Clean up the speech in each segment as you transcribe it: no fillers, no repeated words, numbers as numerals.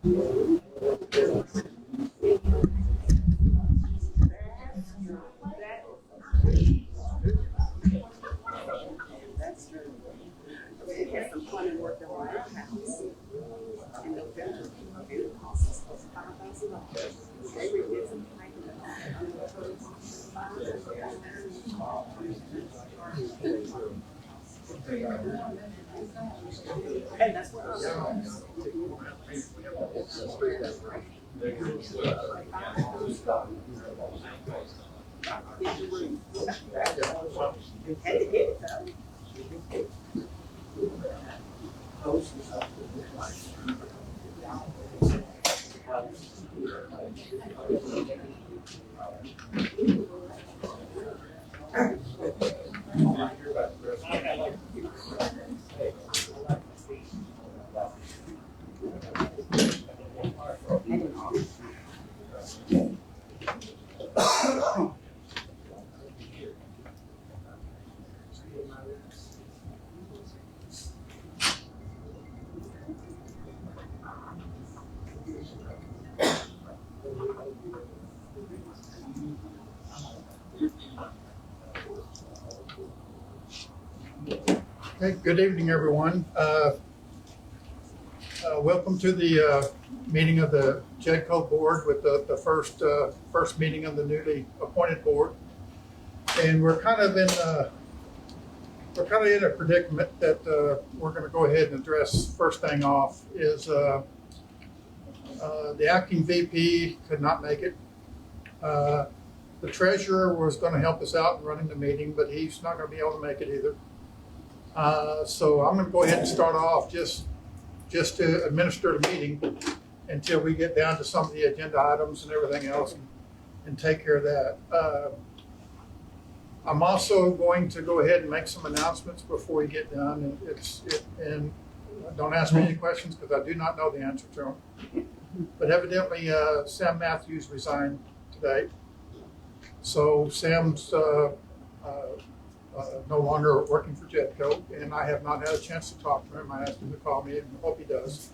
That's true. We had some fun and worked on our house in November. It cost us $5,000. They redid some planking and that's what I was had to get it though. Okay, good evening, everyone. Welcome to the meeting of the JEDCO board with the first meeting of the newly appointed board. And we're kind of in a predicament that we're going to go ahead and address. First thing off is the acting VP could not make it. The treasurer was going to help us out in running the meeting, but he's not going to be able to make it either. So I'm going to go ahead and start off just to administer the meeting until we get down to some of the agenda items and everything else and take care of that. I'm also going to go ahead and make some announcements before we get done. And don't ask me any questions because I do not know the answer to them. But evidently, Sam Matthews resigned today. So Sam's no longer working for JEDCO, and I have not had a chance to talk to him. I asked him to call me, and I hope he does.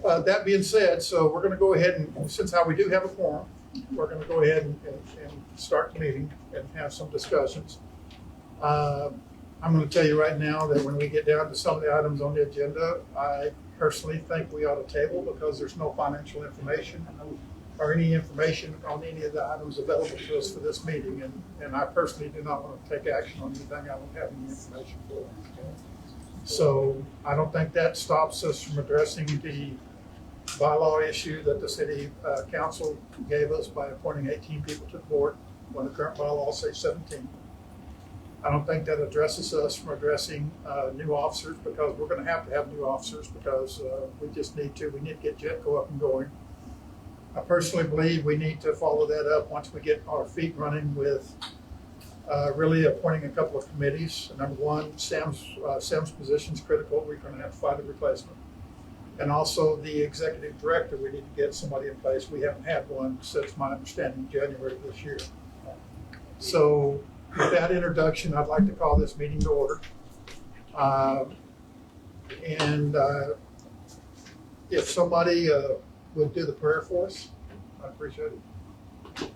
That being said, so we're going to go ahead and, since we do have a quorum, we're going to go ahead and start the meeting and have some discussions. I'm going to tell you right now that when we get down to some of the items on the agenda, I personally think we ought to table because there's no financial information or any information on any of the items available to us for this meeting. And I personally do not want to take action on anything I don't have any information for. So I don't think that stops us from addressing the bylaw issue that the city council gave us by appointing 18 people to the board when the current bylaw says 17. I don't think that addresses us from addressing new officers because we're going to have new officers because we just need to. We need to get JEDCO up and going. I personally believe we need to follow that up once we get our feet running with really appointing a couple of committees. Number one, Sam's position is critical. We're going to have to find a replacement. And also the executive director, we need to get somebody in place. We haven't had one since my understanding January of this year. So with that introduction, I'd like to call this meeting to order. If somebody would do the prayer for us, I appreciate it.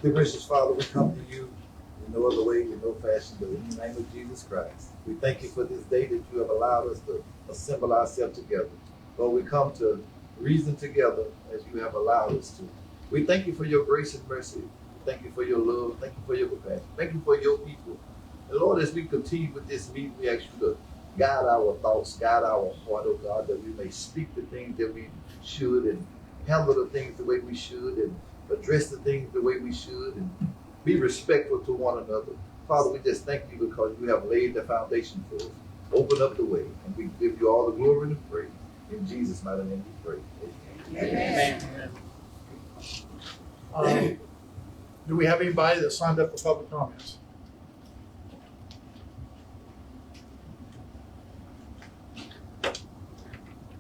Dear gracious Father, we come to you in no other way, in no fashion, but in the name of Jesus Christ. We thank you for this day that you have allowed us to assemble ourselves together. Lord, we come to reason together as you have allowed us to. We thank you for your grace and mercy. Thank you for your love. Thank you for your compassion. Thank you for your people. And Lord, as we continue with this meeting, we ask you to guide our thoughts, guide our heart, oh God, that we may speak the things that we should and handle the things the way we should and address the things the way we should and be respectful to one another. Father, we just thank you because you have laid the foundation for us. Open up the way, and we give you all the glory and the praise. In Jesus' mighty name we pray. Amen. Amen. Do we have anybody that signed up for public comments?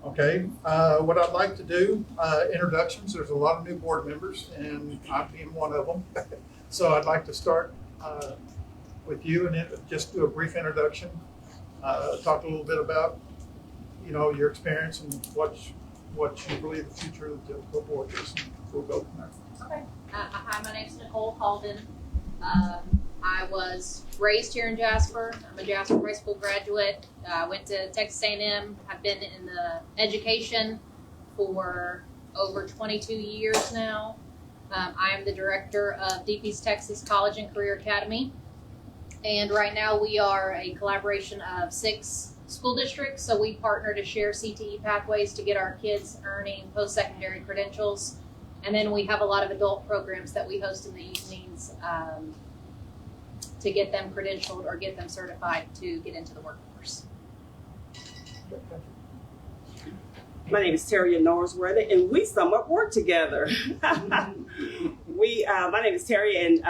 Okay, what I'd like to do, introductions. There's a lot of new board members, and I'm being one of them. So I'd like to start with you and just do a brief introduction. talk a little bit about, your experience and what you believe the future of the JEDCO board is. And we'll go from there. Okay. Hi, my name's Nicole Halden. I was raised here in Jasper. I'm a Jasper High School graduate. Went to Texas A&M. I've been in the education for over 22 years now. I am the director of DP's Texas College and Career Academy. And right now we are a collaboration of 6 school districts. So we partner to share CTE pathways to get our kids earning post-secondary credentials. And then we have a lot of adult programs that we host in the evenings to get them credentialed or get them certified to get into the workforce. My name is Terry Norsworthy, and we somewhat work together. My name is Terry, and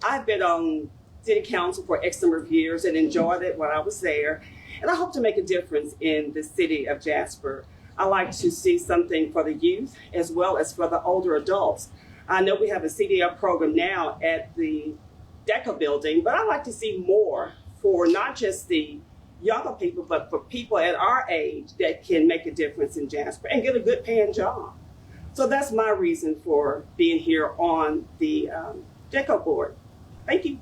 I've been on City Council for X number of years and enjoyed it when I was there. And I hope to make a difference in the city of Jasper. I like to see something for the youth as well as for the older adults. I know we have a CDL program now at the JEDCO building, but I like to see more for not just the younger people, but for people at our age that can make a difference in Jasper and get a good paying job. So that's my reason for being here on the JEDCO board. Thank you.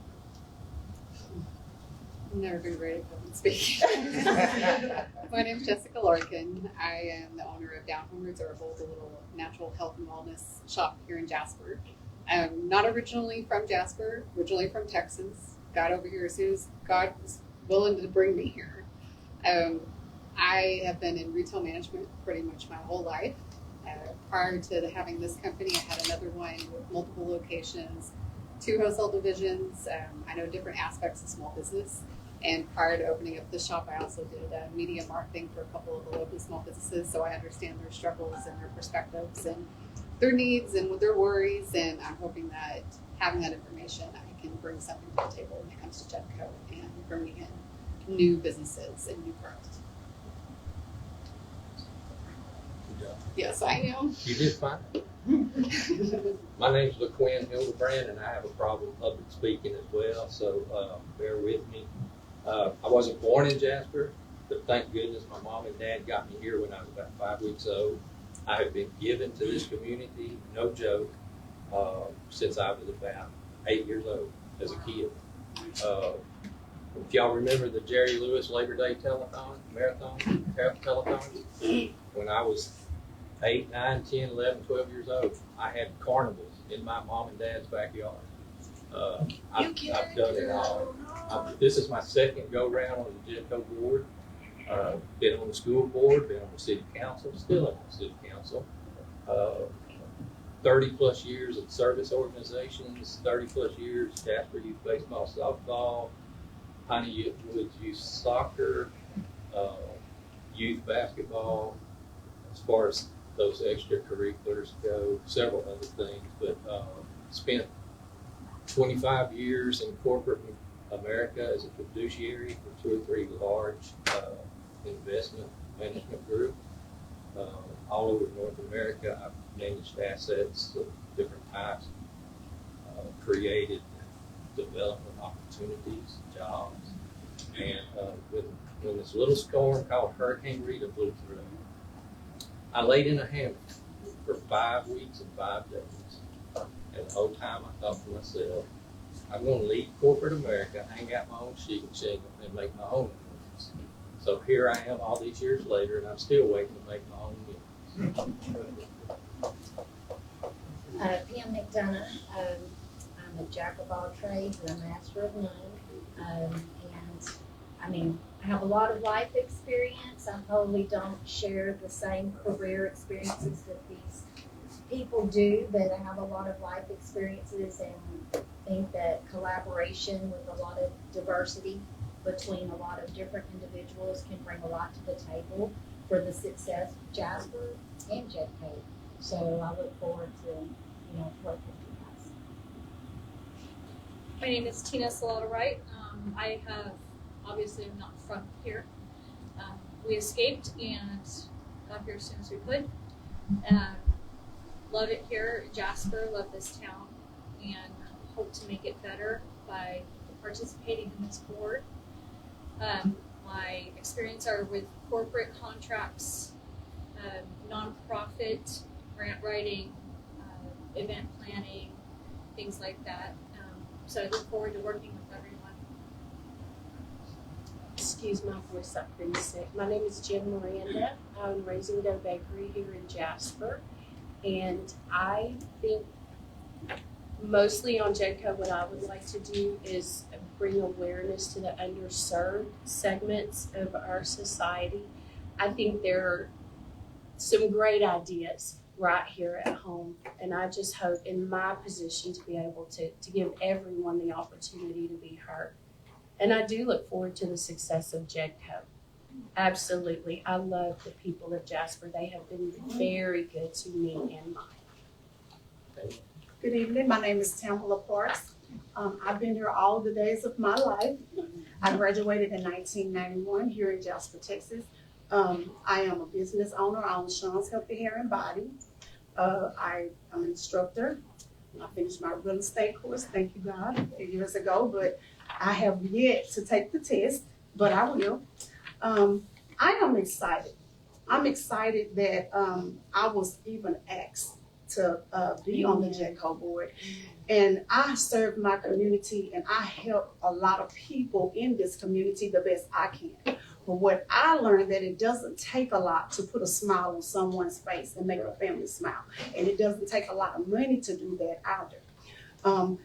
I've never been ready to come and speak. My name is Jessica Larkin. I am the owner of Down Home Reservable, the little natural health and wellness shop here in Jasper. I'm not originally from Jasper, originally from Texas. Got over here as soon as God was willing to bring me here. I have been in retail management pretty much my whole life. Prior to having this company, I had another one with multiple locations, 2 wholesale divisions. I know different aspects of small business. And prior to opening up the shop, I also did media marketing for a couple of the local small businesses. So I understand their struggles and their perspectives and their needs and their worries. And I'm hoping that having that information, I can bring something to the table when it comes to JEDCO and bringing in new businesses and new growth. Good job. Yes, I am. You did fine. My name's LaQuinn Hildebrand, and I have a problem with public speaking as well, so bear with me. I wasn't born in Jasper, but thank goodness my mom and dad got me here when I was about 5 weeks old. I have been given to this community, no joke, since I was about 8 years old as a kid. If y'all remember the Jerry Lewis Labor Day marathon, when I was 8, 9, 10, 11, 12 years old, I had carnivals in my mom and dad's backyard. I've done it all. This is my second go round on the JEDCO board. Been on the school board, been on the city council, still on the city council. 30 plus years of service organizations, 30 plus years Jasper Youth Baseball, Softball, Piney Woods Youth Soccer, youth basketball. As far as those extracurriculars go, several other things, but spent 25 years in corporate America as a fiduciary for 2 or 3 large investment management groups all over North America. I've managed assets of different types, created development opportunities, jobs, and when this little storm called Hurricane Rita blew through, I laid in a hammock for 5 weeks and 5 days. And the whole time I thought to myself, I'm going to leave corporate America, hang out my own sheet and shingle, and make my own millions. So here I am all these years later, and I'm still waiting to make my own millions. Pam McDonough. I'm a jack of all trades and a master of none. And I mean, I have a lot of life experience. I probably don't share the same career experiences that these people do, but I have a lot of life experiences and think that collaboration with a lot of diversity between a lot of different individuals can bring a lot to the table for the success of Jasper and JEDCO. So I look forward to, working with you guys. My name is Tina Salata Wright. I have, obviously I'm not from here. We escaped and got here as soon as we could. Love it here, Jasper, love this town, and hope to make it better by participating in this board. My experience are with corporate contracts, nonprofit, grant writing, event planning, things like that. So I look forward to working with everyone. Excuse my voice, I've been sick. My name is Jen Miranda. I'm Raising Dough Bakery here in Jasper. And I think mostly on JEDCO, what I would like to do is bring awareness to the underserved segments of our society. I think there are some great ideas right here at home. And I just hope in my position to be able to give everyone the opportunity to be heard. And I do look forward to the success of JEDCO. Absolutely. I love the people of Jasper. They have been very good to me and mine. Good evening. My name is Tamala Parks. I've been here all the days of my life. I graduated in 1991 here in Jasper, Texas. I am a business owner. I own Sean's Healthy Hair and Body. I'm an instructor. I finished my real estate course, thank you God, a few years ago, but I have yet to take the test, but I will. I am excited. I'm excited that I was even asked to be on the JEDCO board. And I serve my community and I help a lot of people in this community the best I can. But what I learned that it doesn't take a lot to put a smile on someone's face and make a family smile. And it doesn't take a lot of money to do that either.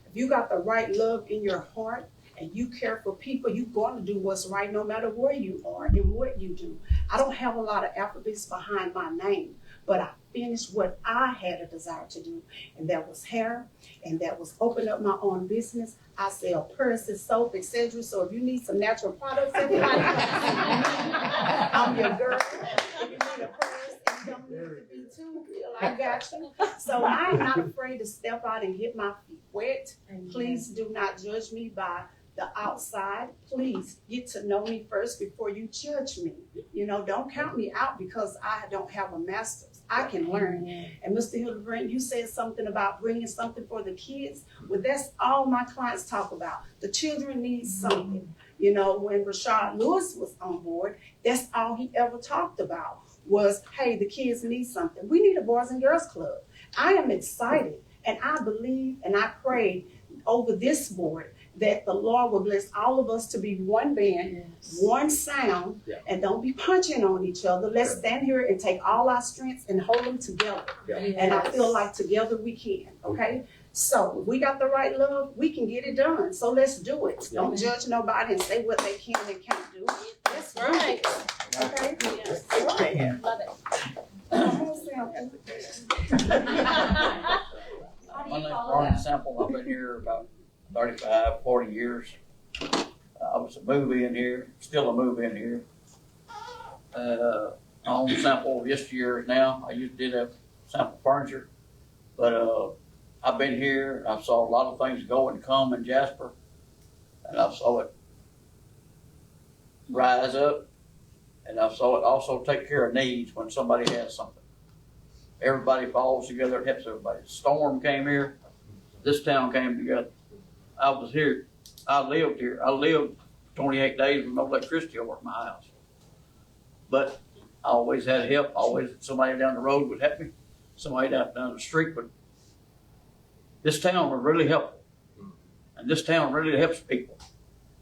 If you got the right love in your heart and you care for people, you're going to do what's right no matter where you are and what you do. I don't have a lot of alphabets behind my name, but I finished what I had a desire to do, and that was hair, and that was open up my own business. I sell purses, soap, etc. So if you need some natural products, everybody, I'm your girl. If you need a purse and you don't need to be too, I got you. So I'm not afraid to step out and get my feet wet. Please do not judge me by the outside. Please get to know me first before you judge me. You know, don't count me out because I don't have a master's. I can learn. And Mr. Hildebrand, you said something about bringing something for the kids. Well, that's all my clients talk about. The children need something. You know, when Rashad Lewis was on board, that's all he ever talked about was, hey, the kids need something. We need a Boys and Girls Club. I am excited, and I believe and I pray over this board that the Lord will bless all of us to be one band, one sound, and don't be punching on each other. Let's stand here and take all our strengths and hold them together. And I feel like together we can, okay? So if we got the right love, we can get it done. So let's do it. Don't judge nobody and say what they can and can't do. That's right. Okay? Yes. Right. Love it. My name's Barney Sample. I've been here about 35, 40 years. I was a move-in here, still a move-in here. I own Sample yesteryear now. I did have Sample furniture, but I've been here. I saw a lot of things go and come in Jasper, and I saw it rise up, and I saw it also take care of needs when somebody has something. Everybody falls together and helps everybody. Storm came here. This town came together. I was here. I lived here. I lived 28 days with no electricity over at my house. But I always had help. Always somebody down the road would help me. Somebody down the street would. This town was really helpful. And this town really helps people.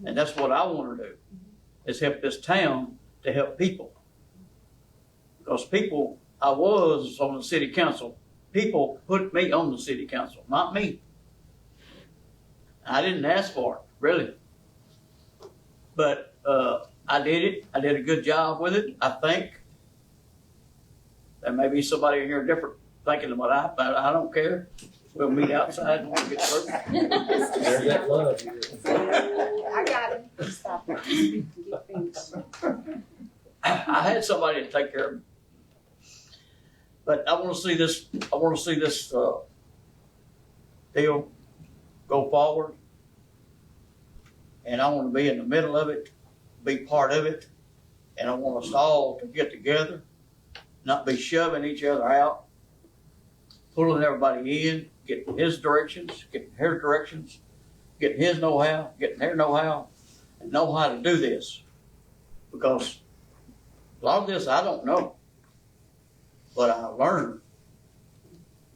And that's what I want to do, is help this town to help people. Because people, I was on the city council. People put me on the city council, not me. I didn't ask for it, really. But I did it. I did a good job with it, I think. There may be somebody in here different thinking about it, but I don't care. We'll meet outside when we get through. There's that love. I got it. Stop it. I had somebody to take care of me. But I want to see this. I want to see this deal go forward, and I want to be in the middle of it, be part of it, and I want us all to get together, not be shoving each other out, pulling everybody in, getting his directions, getting her directions, getting his know-how, getting their know-how, and know how to do this. because a lot of this I don't know, but I learned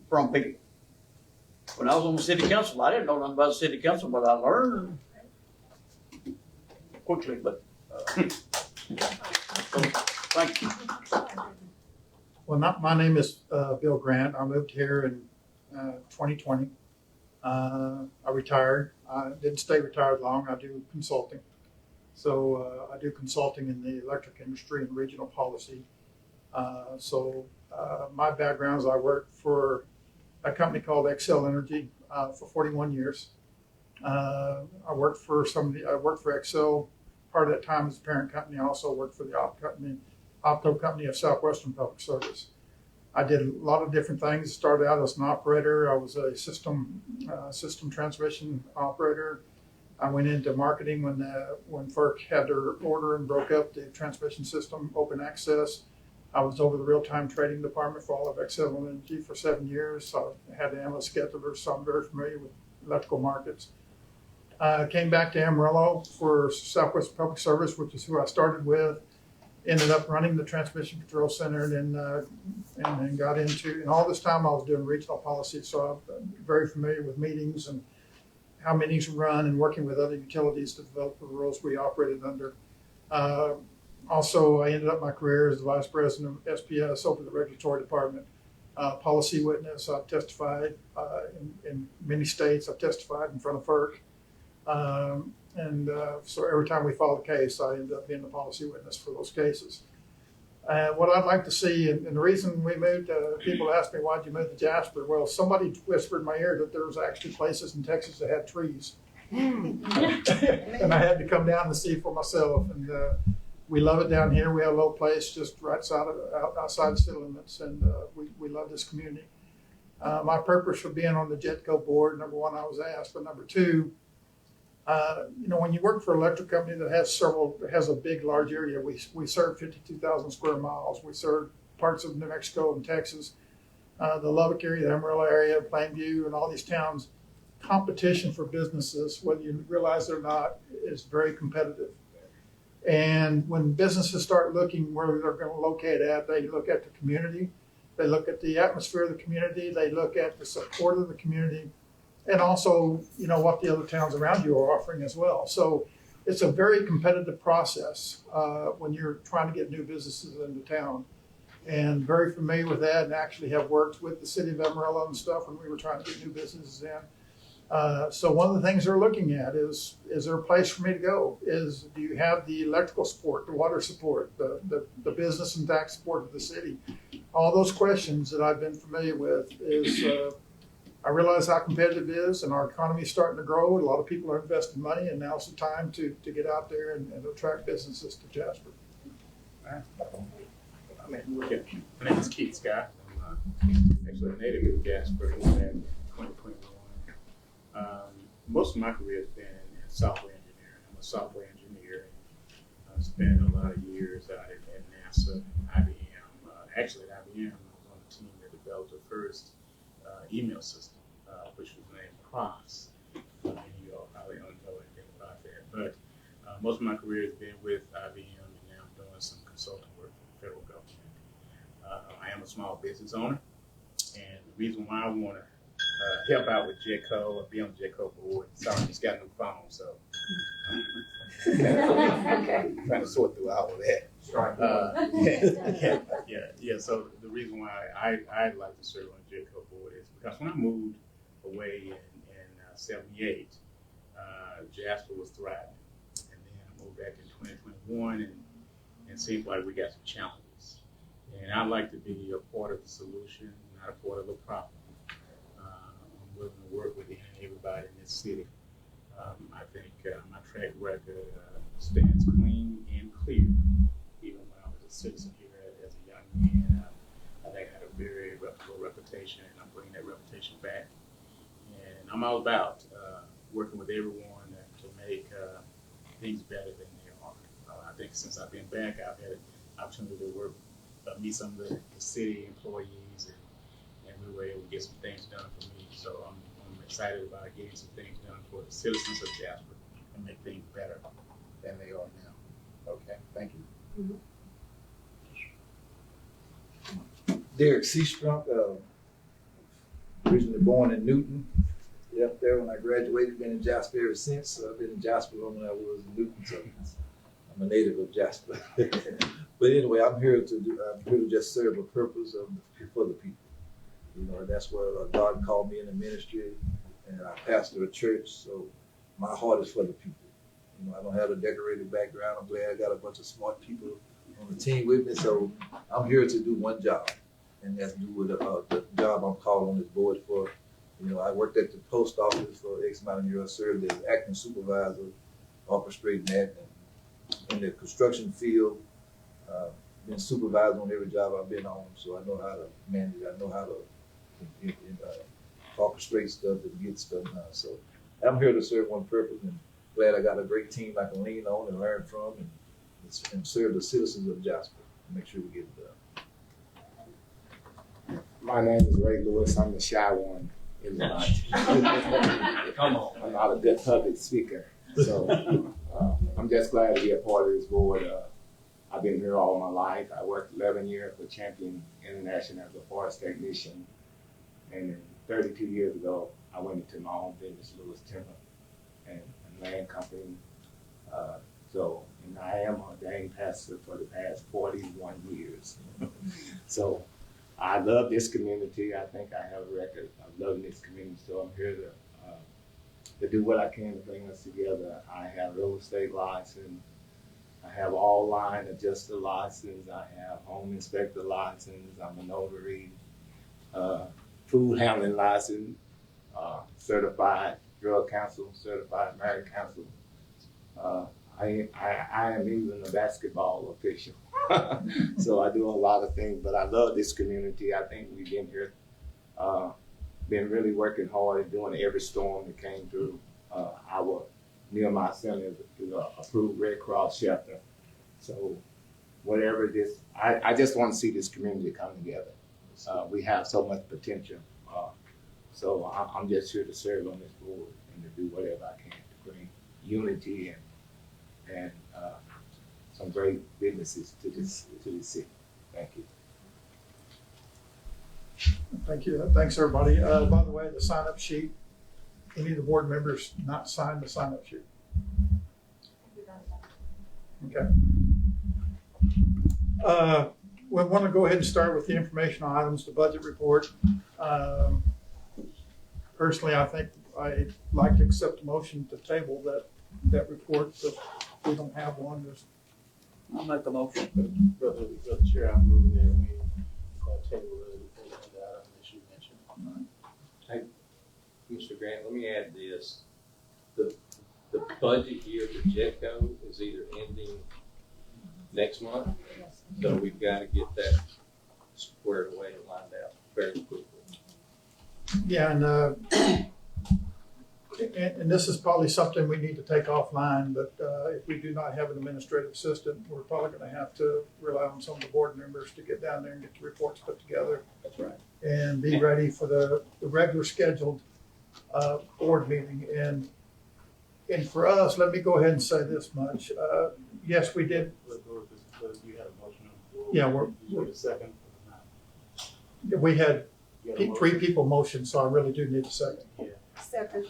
from people. When I was on the city council, I didn't know nothing about the city council, but I learned quickly. But thank you. Well, my name is Bill Grant. I moved here in 2020. I retired. I didn't stay retired long. I do consulting. So I do consulting in the electric industry and regional policy. My background is I worked for a company called Xcel Energy for 41 years. I worked for Xcel part of that time as a parent company. I also worked for the opco company of Southwestern Public Service. I did a lot of different things. Started out as an operator. I was a system transmission operator. I went into marketing when FERC had their order and broke up the transmission system, open access. I was over the real-time trading department for all of Xcel Energy for 7 years. So I had the analyst schedulers, so I'm very familiar with electrical markets. Came back to Amarillo for Southwest Public Service, which is who I started with. Ended up running the Transmission Control Center, and then got into, and all this time I was doing regional policy, so I'm very familiar with meetings and how meetings run and working with other utilities to develop the rules we operated under. Also, I ended up my career as the Vice President of SPS over the Regulatory Department. Policy witness, I've testified in many states. I've testified in front of FERC. So every time we filed a case, I ended up being the policy witness for those cases. What I'd like to see, and the reason we moved, people ask me, why'd you move to Jasper? Well, somebody whispered in my ear that there was actually places in Texas that had trees. And I had to come down and see for myself. And we love it down here. We have a little place just right outside the city limits, and we love this community. My purpose for being on the JEDCO board, number one, I was asked, but number two, when you work for an electric company that has a big, large area, we serve 52,000 square miles. We serve parts of New Mexico and Texas, the Lubbock area, the Amarillo area, Plainview, and all these towns. Competition for businesses, whether you realize it or not, is very competitive. And when businesses start looking where they're going to locate at, they look at the community, they look at the atmosphere of the community, they look at the support of the community, and also, what the other towns around you are offering as well. So it's a very competitive process when you're trying to get new businesses into town. And very familiar with that, and actually have worked with the city of Amarillo and stuff when we were trying to get new businesses in. So one of the things they're looking at is there a place for me to go? Do you have the electrical support, the water support, the business and tax support of the city? All those questions that I've been familiar with is, I realize how competitive it is, and our economy is starting to grow. A lot of people are investing money, and now's the time to get out there and attract businesses to Jasper. My name is Keith Scott. I'm actually a native of Jasper. Moved back in 2021. Most of my career has been in software engineering. I'm a software engineer, and I spent a lot of years out at NASA, IBM. Actually, at IBM, I was on the team that developed the first email system, which was named Cross. You all probably don't know anything about that. But most of my career has been with IBM, and now I'm doing some consulting work for the federal government. I am a small business owner, and the reason why I want to help out with JEDCO or be on the JEDCO board. Sorry, I just got a new phone, so trying to sort through all of that. So the reason why I'd like to serve on the JEDCO board is because when I moved away in 78, Jasper was thriving, and then I moved back in 2021, and it seems like we got some challenges. And I'd like to be a part of the solution, not a part of the problem. I'm willing to work with everybody in this city. I think my track record stands clean and clear. Even when I was a citizen here as a young man, I think I had a very reputable reputation, and I'm bringing that reputation back. And I'm all about working with everyone to make things better than they are. I think since I've been back, I've had an opportunity to meet some of the city employees, and we were able to get some things done for me. So I'm excited about getting some things done for the citizens of Jasper and make things better than they are now. Okay, thank you. Derek Seastrunk, originally born in Newton. Left there when I graduated, been in Jasper ever since. I've been in Jasper long when I was in Newton, so I'm a native of Jasper. But anyway, I'm here to just serve a purpose for the people. You know, that's where God called me in the ministry, and I pastor a church, so my heart is for the people. You know, I don't have a decorated background. I'm glad I got a bunch of smart people on the team with me, so I'm here to do one job, and that's do with the job I'm called on this board for. You know, I worked at the post office for X amount of years, served as acting supervisor, orchestrating that, and in the construction field, been supervised on every job I've been on, so I know how to manage, I know how to orchestrate stuff and get stuff done. So I'm here to serve one purpose, and glad I got a great team I can lean on and learn from, and serve the citizens of Jasper and make sure we get it done. My name is Ray Lewis. I'm the shy one in the bunch. Come on. I'm not a good public speaker, so I'm just glad to be a part of this board. I've been here all my life. I worked 11 years for Champion International as a forest technician, and 32 years ago, I went into my own business, Lewis Timber, and a land company. And I am a ordained pastor for the past 41 years. So I love this community. I think I have a record of loving this community, so I'm here to do what I can to bring us together. I have real estate license. I have all line adjuster license. I have home inspector license. I'm a notary, food handling license, certified drug counsel, certified marriage counsel. I am even a basketball official. So I do a lot of things, but I love this community. I think we've been here, been really working hard at doing every storm that came through. Our Nehemiah Center is an approved Red Cross shelter. So whatever this, I just want to see this community come together. We have so much potential. So I'm just here to serve on this board and to do whatever I can to bring unity and some great businesses to this city. Thank you. Thank you. Thanks, everybody. By the way, the sign-up sheet, any of the board members not signed the sign-up sheet? Okay. We want to go ahead and start with the informational items, the budget report. Personally, I think I'd like to accept a motion to table that report, but we don't have one. I'll make a motion. Brother Chair, I move that we table the item that you mentioned. Hey, Mr. Grant, let me add this. The budget year for JEDCO is either ending next month, so we've got to get that squared away and lined out very quickly. Yeah, and this is probably something we need to take offline, but if we do not have an administrative assistant, we're probably going to have to rely on some of the board members to get down there and get the reports put together. That's right. And be ready for the regular scheduled board meeting. And for us, let me go ahead and say this much. Yes, we did. You had a motion on the floor. Yeah, we're the second. We had 3 people motion, so I really do need a second. Yeah. Second.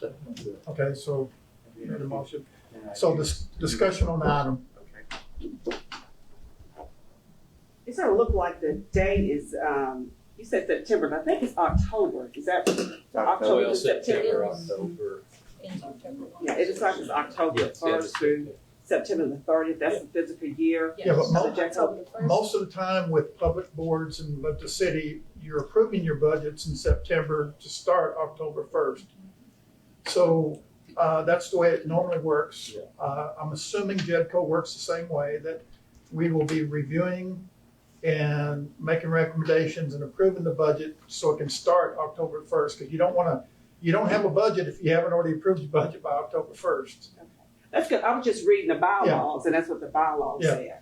Okay, so you made a motion. So this discussion on the item. Okay. It sort of looked like the date is, you said September, but I think it's October. Is that October to September? October. Ends October 1. Yeah, it looks like it's October Yes, 1st through September the 30th. That's the physical year. Yeah, but October 1st. most of the time with public boards and with the city, you're approving your budgets in September to start October 1st. So that's the way it normally works. I'm assuming JEDCO works the same way, that we will be reviewing and making recommendations and approving the budget so it can start October 1st, because you don't have a budget if you haven't already approved your budget by October 1st. That's good. I was just reading the bylaws, and that's what the bylaws said.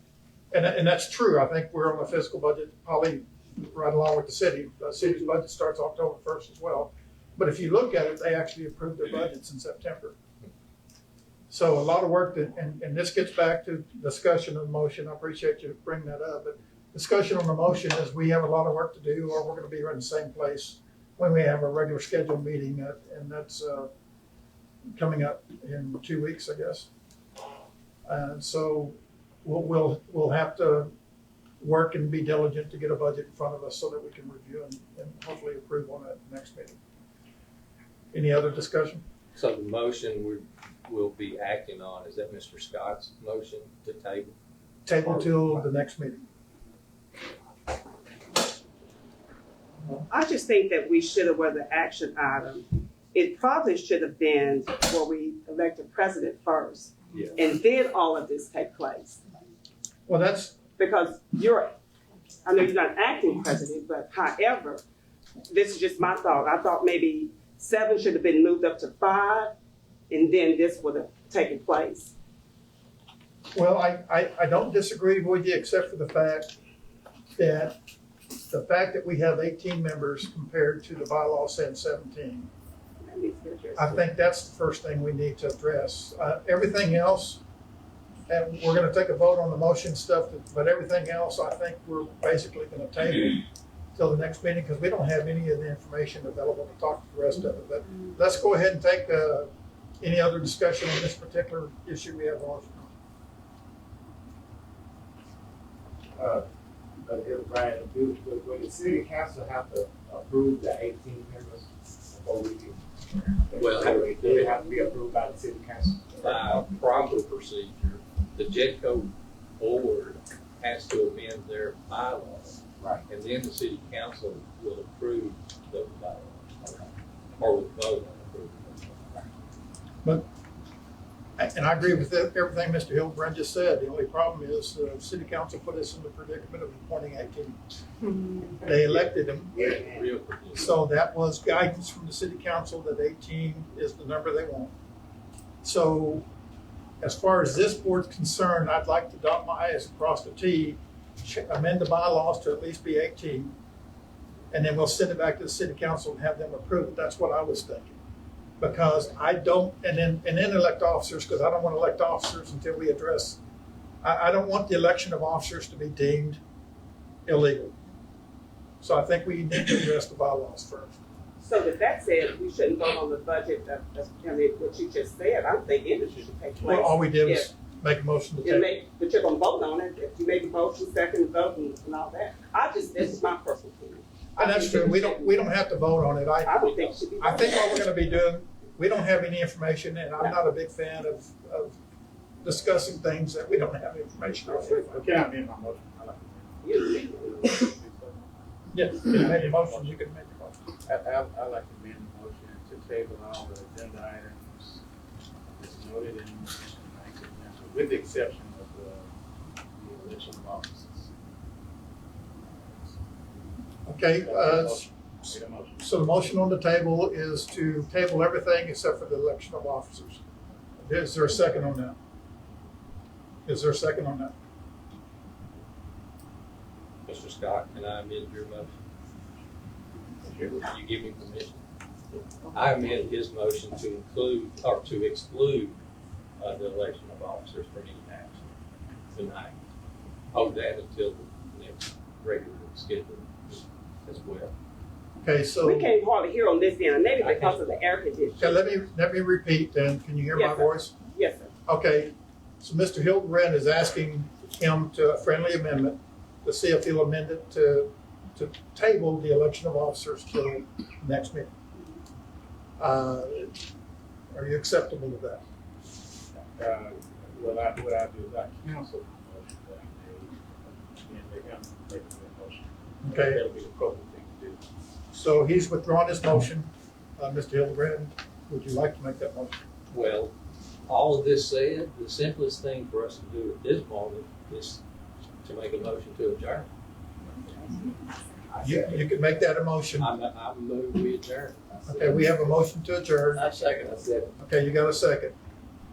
And that's true. I think we're on a fiscal budget, probably right along with the city. The city's budget starts October 1st as well. But if you look at it, they actually approved their budgets in September. So a lot of work, and this gets back to discussion of the motion. I appreciate you bringing that up, but discussion on the motion is we have a lot of work to do, or we're gonna be in the same place when we have a regular scheduled meeting, and that's coming up in 2 weeks, I guess. And so we'll have to work and be diligent to get a budget in front of us so that we can review and hopefully approve on that next meeting. Any other discussion? So the motion we'll be acting on, is that Mr. Scott's motion to table? Table till the next meeting. I just think that we should have, where the action item, it probably should have been where we elected president first. Yeah. And then all of this take place. Well, that's, Because I know you're not acting president, but however, this is just my thought. I thought maybe 7 should have been moved up to 5, and then this would have taken place. well, I don't disagree with you except for the fact that we have 18 members compared to the bylaw saying 17. I think that's the first thing we need to address. Everything else, and we're gonna take a vote on the motion stuff, but everything else, I think we're basically gonna table till the next meeting because we don't have any of the information available to talk to the rest of it. But let's go ahead and take any other discussion on this particular issue we have on. Brian, will the city council have to approve the 18 members before we can? Well, do they have to be approved by the city council? By proper procedure, the JEDCO board has to amend their bylaws. Right. And then the city council will approve those bylaws. Or will vote on approving them. And I agree with everything Mr. Hildebrand just said. The only problem is the city council put us in the predicament of appointing 18. They elected them. Real So that was guidance from the city council that 18 is the number they want. So as far as this board's concerned, I'd like to dot my I's and cross the T, amend the bylaws to at least be 18. And then we'll send it back to the city council and have them approve it. That's what I was thinking. Because I don't, and then elect officers, because I don't want to elect officers until we address, I don't want the election of officers to be deemed illegal. So I think we need to address the bylaws first. So with that said, we shouldn't vote on the budget. That's what you just said. I'm thinking it should take place. Well, all we did was make a motion to table. But you're gonna vote on it. If you make a motion, second vote, and all that. This is my personal opinion. And that's true. We don't have to vote on it. I don't think it should be. I think what we're going to be doing, we don't have any information, and I'm not a big fan of discussing things that we don't have information on. Okay, I amend my motion. I like to Yes, you can make a motion, you can make a motion. I like to amend the motion to table all the agenda items as noted in Commission 19, with the exception of the election of officers. Okay, Made a motion. so the motion on the table is to table everything except for the election of officers. Is there a second on that? Is there a second on that? Mr. Scott, can I amend your motion? You give me permission? I amend his motion to include, or to exclude, the election of officers from any action tonight. Hold that until the next regular schedule as well. Okay, so. We can't hardly hear on this end, maybe because of the air conditioning. Okay, let me repeat then. Can you hear my voice? Yes, sir. Okay, so Mr. Hildebrand is asking him to a friendly amendment to see if he'll amend it to table the election of officers till next meeting. Are you acceptable to that? What I do is I cancel the motion that I made, and they have to make a motion. Okay. That'll be the appropriate thing to do. So he's withdrawn his motion. Mr. Hildebrand, would you like to make that motion? Well, all of this said, the simplest thing for us to do at this moment is to make a motion to adjourn. You can make that a motion. I move we adjourn. Okay, we have a motion to adjourn. I second it. Okay, you got a second.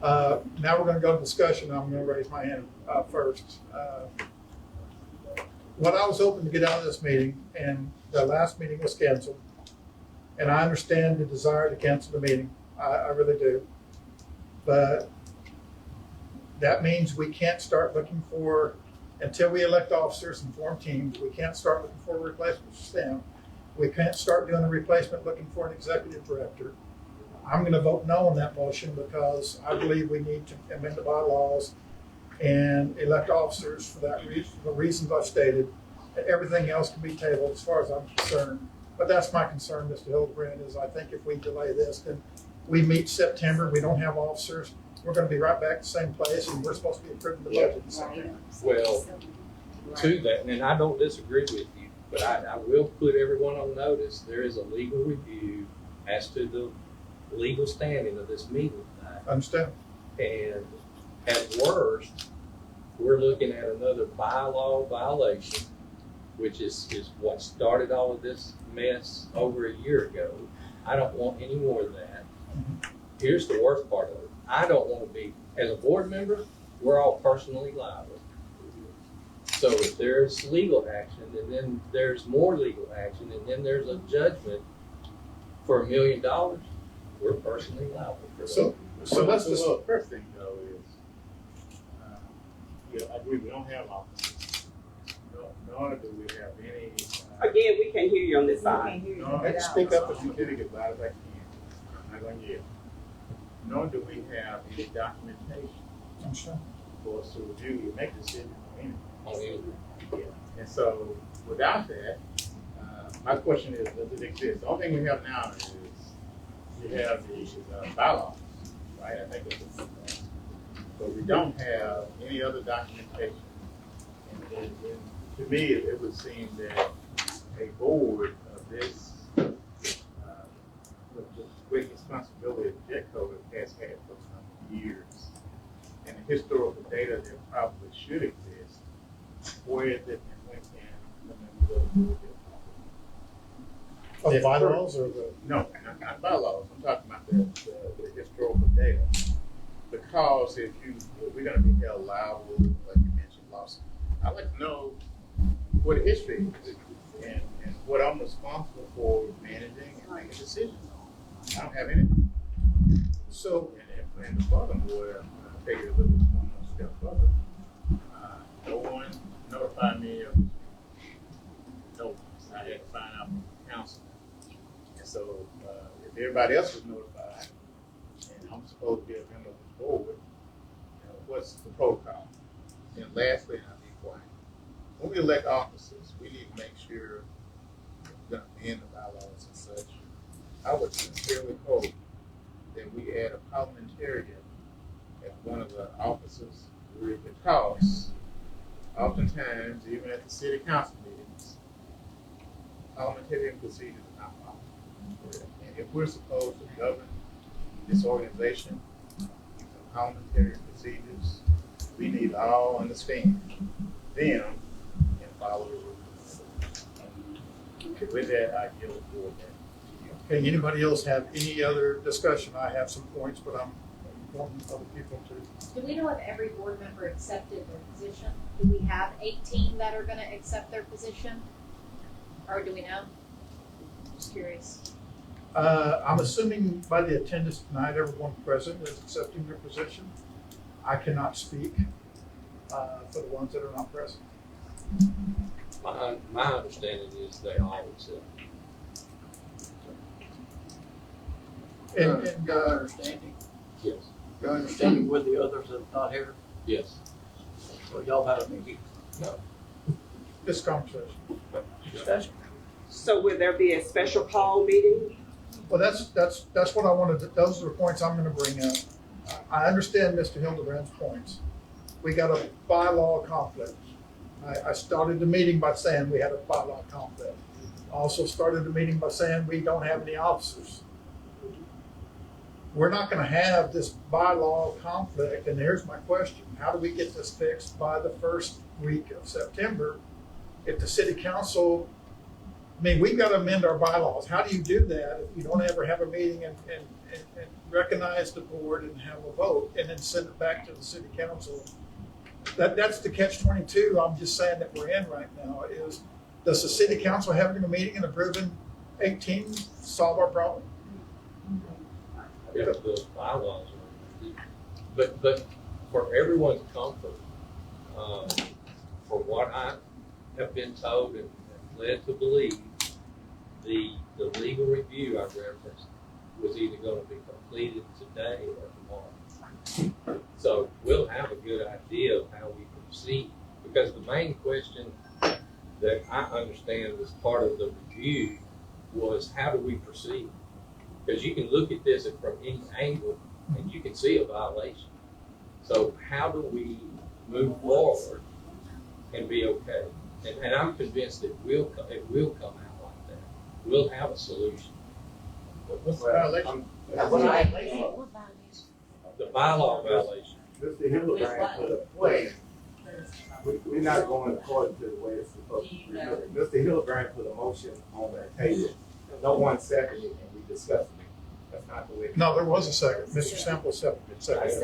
Now we're going to go to discussion. I'm going to raise my hand first. What I was hoping to get out of this meeting, and the last meeting was canceled, and I understand the desire to cancel the meeting. I really do. But that means we can't start looking for, until we elect officers and form teams, we can't start looking for a replacement for STEM. We can't start doing a replacement looking for an executive director. I'm gonna vote no on that motion because I believe we need to amend the bylaws and elect officers for that reason, for the reasons I've stated. Everything else can be tabled as far as I'm concerned. But that's my concern, Mr. Hildebrand, is I think if we delay this, then we meet September, we don't have officers, we're gonna be right back to the same place, and we're supposed to be approving the budget in September. Well, to that, and I don't disagree with you, but I will put everyone on notice, there is a legal review as to the legal standing of this meeting tonight. Understand? And at worst, we're looking at another bylaw violation, which is what started all of this mess over a year ago. I don't want any more of that. Here's the worst part of it. I don't want to be, as a board member, we're all personally liable. So if there's legal action, and then there's more legal action, and then there's a judgment for $1 million, we're personally liable for that. So let's just, Well, the first thing though is, I agree, we don't have officers. Nor do we have any. Again, we can't hear you on this side. speak up if you can as loud as I can. I'm not going to yell. Nor do we have any documentation for us to review and make decisions on anything. Yeah. And so without that, my question is, does it exist? The only thing we have now is you have the bylaws, right? I think it's but we don't have any other documentation. And to me, it would seem that a board of this with the great responsibility of JEDCO has had for some years, and the historical data that probably should exist, where is it and when can the members of the board get of the bylaws or the? No, not bylaws. I'm talking about the historical data. Because if we're going to be held liable, like you mentioned, lawsuit. I'd like to know what the history is and what I'm responsible for managing and making decisions on. I don't have anything. So, and furthermore, I'll take it a little bit one more step further. No one notified me of notice. I had to find out from council. And so if everybody else was notified, and I'm supposed to be a member of the board, what's the protocol? And lastly, and I'll be quiet. When we elect officers, we need to make sure we're going to amend the bylaws and such. I would sincerely hope that we add a parliamentarian as one of the officers, because oftentimes, even at the city council meetings, parliamentarian procedures are not followed. And if we're supposed to govern this organization, using parliamentary procedures, we need to all understand them and follow the rules. With that, I yield for that. Okay, anybody else have any other discussion? I have some points, but I'm wanting other people to. Do we know if every board member accepted their position? Do we have 18 that are going to accept their position? Or do we know? Just curious. I'm assuming by the attendance tonight, everyone present is accepting their position. I cannot speak for the ones that are not present. My understanding is they all accept. And understanding? Yes. Your understanding with the others that are not here? Yes. So y'all had a meeting? No. this conversation. Discussion? So will there be a special call meeting? Well, that's what I wanted to, those are the points I'm gonna bring up. I understand Mr. Hildebrand's points. We got a bylaw conflict. I started the meeting by saying we had a bylaw conflict. I also started the meeting by saying we don't have any officers. We're not gonna have this bylaw conflict, and here's my question. How do we get this fixed by the first week of September? If the city council, I mean, we've got to amend our bylaws. How do you do that if you don't ever have a meeting and recognize the board and have a vote and then send it back to the city council? That's the catch-22 I'm just saying that we're in right now is, does the city council having a meeting and approving 18 solve our problem? Yeah, the bylaws are, but for everyone's comfort, for what I have been told and led to believe, the legal review I referenced was either going to be completed today or tomorrow. So we'll have a good idea of how we proceed, because the main question that I understand was part of the review was, how do we proceed? Because you can look at this from any angle and you can see a violation. So how do we move forward and be okay? And I'm convinced it will come out like that. We'll have a solution. What's the violation? The bylaw violation. Mr. Hildebrand put a plan. We're not going according to the way it's supposed to be. Mr. Hildebrand put a motion on that table. No one seconded it, and we discussed it. That's not the way. No, there was a second. Mr. Sample seconded.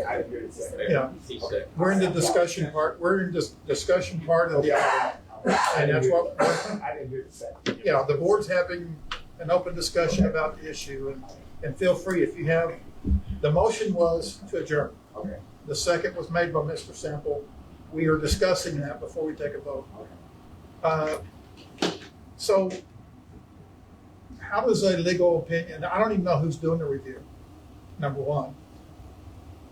I didn't hear the second. Yeah. He said. We're in the discussion part. We're in this discussion part of the item. And that's what, I didn't hear the second. yeah, the board's having an open discussion about the issue, and feel free if you have, the motion was to adjourn. Okay. The second was made by Mr. Sample. We are discussing that before we take a vote. So how does a legal opinion, I don't even know who's doing the review, number one.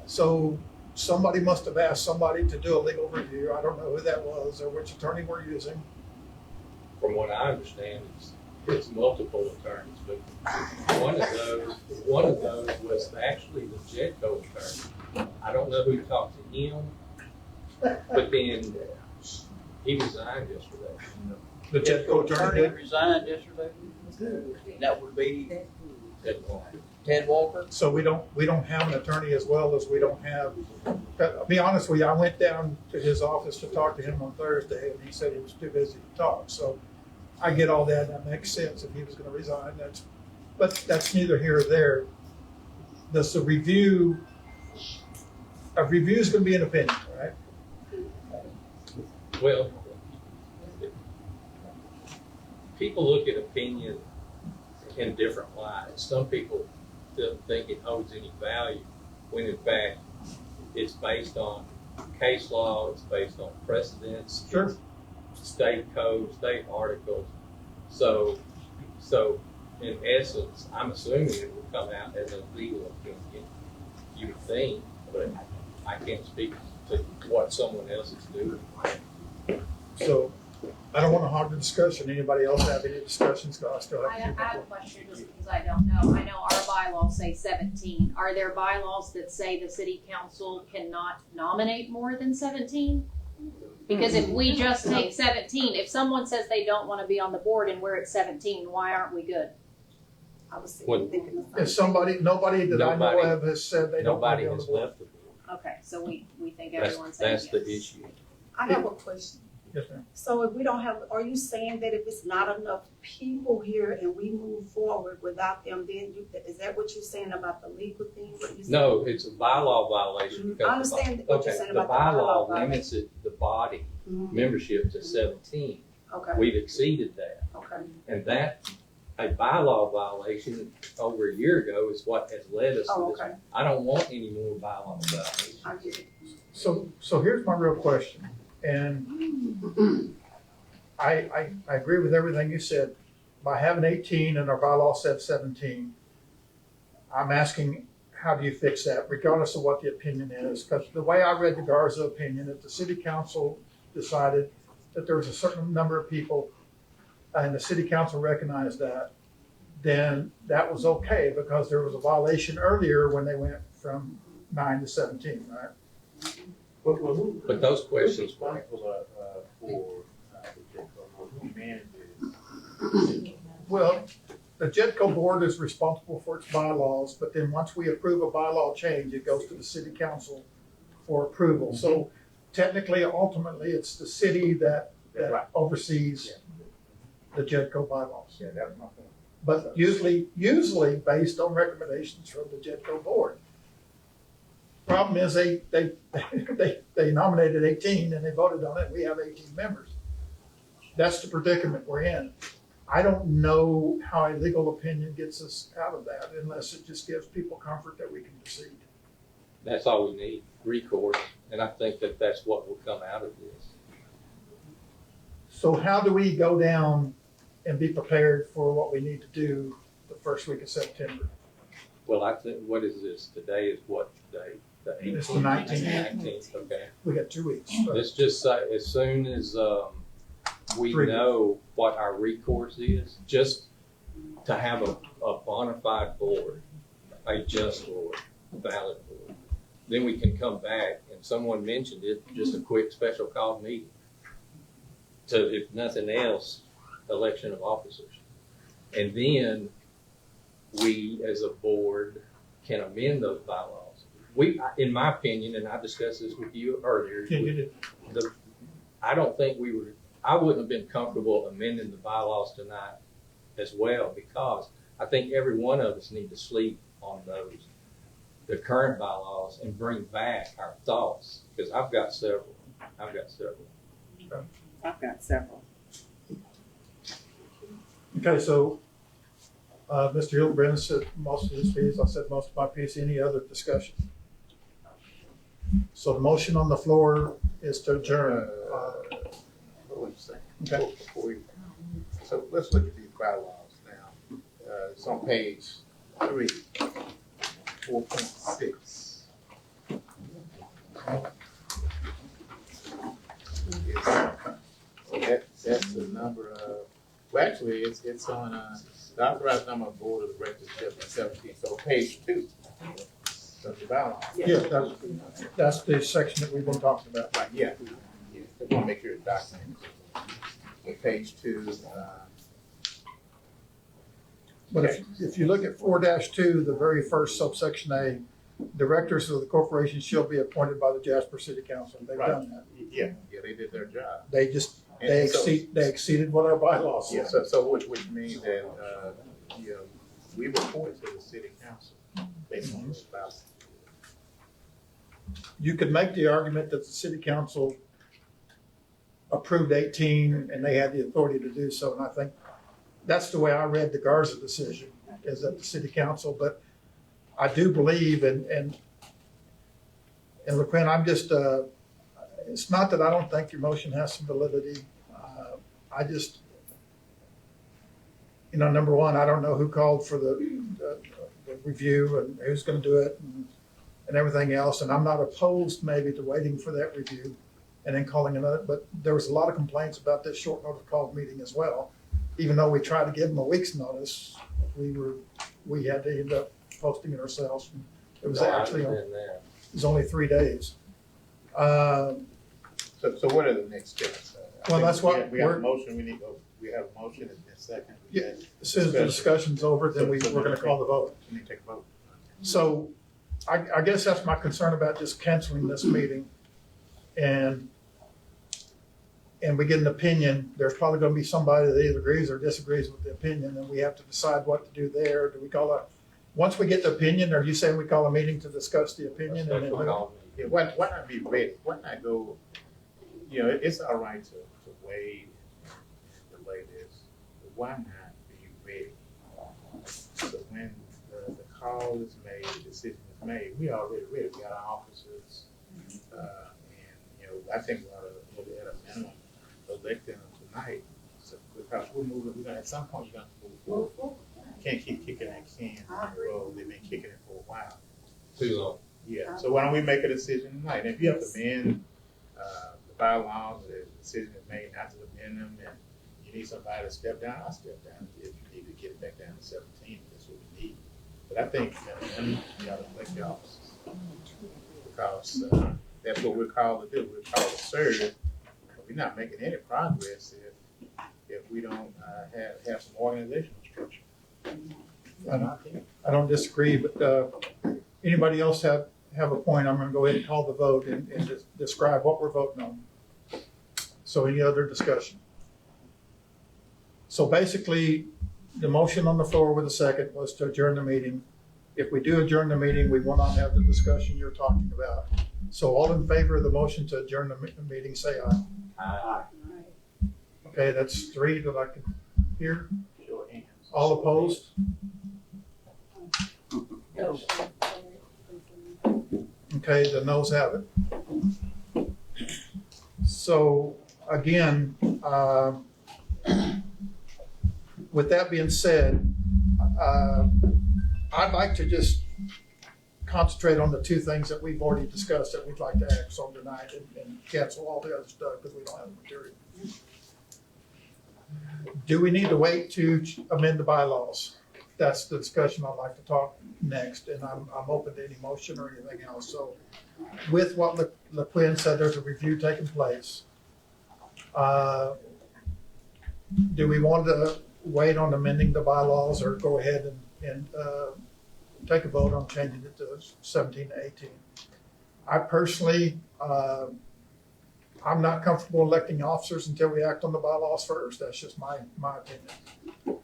So somebody must have asked somebody to do a legal review. I don't know who that was or which attorney we're using. From what I understand, it's multiple attorneys, but one of those was actually the JEDCO attorney. I don't know who talked to him, but then he resigned yesterday. The JEDCO attorney did? Resigned yesterday. That would be Ted Walker. So we don't have an attorney, as well as we don't have, I'll be honest with you, I went down to his office to talk to him on Thursday, and he said he was too busy to talk. So I get all that, and that makes sense if he was gonna resign. But that's neither here or there. Does a review is gonna be an opinion, right? Well, people look at opinion in different light. Some people don't think it holds any value, when in fact it's based on case law, it's based on precedents, Sure. state code, state articles. So in essence, I'm assuming it will come out as a legal opinion, you would think, but I can't speak to what someone else is doing. So I don't want to hog the discussion. Anybody else have any discussions? I still I have have a question just because I don't know. I know our bylaws say 17. Are there bylaws that say the city council cannot nominate more than 17? Because if we just take 17, if someone says they don't want to be on the board and we're at 17, why aren't we good? I was What- thinking the same. If nobody that I know of has said they don't want to Nobody be on the has board. left the board. Okay, so we think everyone's saying That's the yes. issue. I have a question. Yes, ma'am. So if we don't have, are you saying that if it's not enough people here and we move forward without them, then is that what you're saying about the legal thing? What you saying? No, it's a bylaw violation. because I understand what you're saying about the bylaw bylaw limits the body Mhm. membership to 17. Okay, We've exceeded that. okay. And that, a bylaw violation over a year ago is what has led us to Oh, this. okay. I don't want any more bylaw violations. I get it. So here's my real question, and I agree with everything you said. By having 18 and our bylaw said 17, I'm asking, how do you fix that, regardless of what the opinion is? Because the way I read the Garza opinion, if the city council decided that there was a certain number of people and the city council recognized that, then that was okay, because there was a violation earlier when they went from 9 to 17, right? But those questions, for the JEDCO, who manages? Well, the JEDCO board is responsible for its bylaws, but then once we approve a bylaw change, it goes to the city council for approval. So technically, ultimately, it's the city that oversees the JEDCO bylaws. Yeah, that was my point. But usually based on recommendations from the JEDCO board. Problem is they nominated 18 and they voted on it. We have 18 members. That's the predicament we're in. I don't know how a legal opinion gets us out of that unless it just gives people comfort that we can proceed. That's all we need, recourse, and I think that that's what will come out of this. So how do we go down and be prepared for what we need to do the first week of September? Well, I think, what is this? Today is what day? The 18th? It's the 19th. 19th, okay. We got 2 weeks. Let's just say, as soon as we know what our recourse is, just to have a bona fide board, a just board, valid board, then we can come back, and someone mentioned it, just a quick special call meeting to, if nothing else, election of officers. And then we, as a board, can amend those bylaws. We, in my opinion, and I discussed this with you earlier, I don't think I wouldn't have been comfortable amending the bylaws tonight as well, because I think every one of us need to sleep on the current bylaws and bring back our thoughts, because I've got several. I've got several. Okay, so Mr. Hildebrand said most of his piece. I said most of my piece. Any other discussion? So the motion on the floor is to adjourn. Wait a second. Okay. So let's look at these bylaws now. It's on page 3, 4.6. That's the number of, well, actually, it's on the authorized number of board of directors, 17. So page 2 of the bylaw. Yeah, that's the section that we've been talking about. Right, yeah. Just want to make sure it's documented. So page 2. But if you look at 4-2, the very first subsection A, directors of the corporation shall be appointed by the Jasper City Council. They've done that. Yeah, they did their job. They exceeded what our bylaws said. Yeah, so which means that, we report to the city council based on this bylaw. You could make the argument that the city council approved 18 and they had the authority to do so. And I think that's the way I read the Garza decision, is that the city council, but I do believe, and LaQuinn, I'm just, it's not that I don't think your motion has some validity. I just, number one, I don't know who called for the review and who's going to do it and everything else. And I'm not opposed maybe to waiting for that review and then calling another, but there was a lot of complaints about this short notice call meeting as well. Even though we tried to give them a week's notice, we had to end up posting it ourselves. It was it was only 3 days. So what are the next steps? Well, that's what we have a motion. We have a motion in a second. Yeah, as soon as the discussion's over, then we're going to call the vote. We need to take a vote. So I guess that's my concern about just canceling this meeting. And we get an opinion. There's probably going to be somebody that either agrees or disagrees with the opinion, and we have to decide what to do there. Do we call once we get the opinion, are you saying we call a meeting to discuss the opinion? Yeah, why not be ready? Why not go, it's all right to wait and delay this, but why not be ready? So when the call is made, the decision is made, we already ready. We got our officers, and I think we ought to, at a minimum, elect them tonight. So, because we're going at some point, you're going to move forward. Can't keep kicking that can down the road. They've been kicking it for a while. Too long. Yeah. So why don't we make a decision tonight? And if you have to amend the bylaws, the decision is made not to amend them, and you need somebody to step down, I'll step down. If you need to get it back down to 17, that's what we need. But I think you got to elect the officers, because that's what we're called to do. We're called to serve. But we're not making any progress if we don't have some organizational structure. I don't disagree, but anybody else have a point? I'm going to go ahead and call the vote and just describe what we're voting on. So any other discussion? So basically, the motion on the floor with a second was to adjourn the meeting. If we do adjourn the meeting, we will not have the discussion you're talking about. So all in favor of the motion to adjourn the meeting, say aye. Aye. Okay, that's 3 that I can hear. Show of hands. All opposed? Okay, the noes have it. So again, with that being said, I'd like to just concentrate on the two things that we've already discussed that we'd like to act on tonight and cancel all the other stuff because we don't have the material. Do we need to wait to amend the bylaws? That's the discussion I'd like to talk next, and I'm open to any motion or anything else. So with what LaQuinn said, there's a review taking place. Do we want to wait on amending the bylaws or go ahead and take a vote on changing it to 17 to 18? I personally, I'm not comfortable electing officers until we act on the bylaws first. That's just my opinion.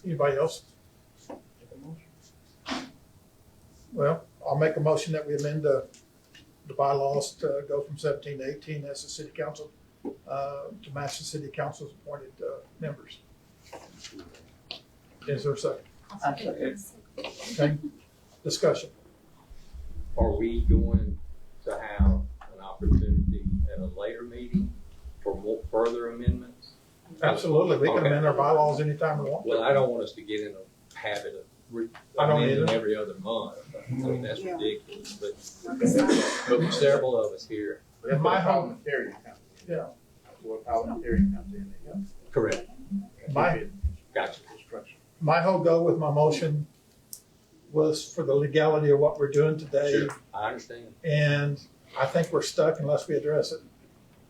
Anybody else? Well, I'll make a motion that we amend the bylaws to go from 17 to 18 as the city council, to match the city council's appointed members. Is there a second? Okay, discussion. Are we going to have an opportunity at a later meeting for more further amendments? Absolutely, we can Okay. amend our bylaws anytime we want to. Well, I don't want us to get in a habit of I don't amending either. every other month. I mean, that's Yeah. ridiculous, but several of us here. In my home, Parliamentarian comes in. yeah, Where parliamentarian comes in, they help. Correct. Gotcha. Construction. my whole goal with my motion was for the legality of what we're doing today. Sure, I understand. And I think we're stuck unless we address it.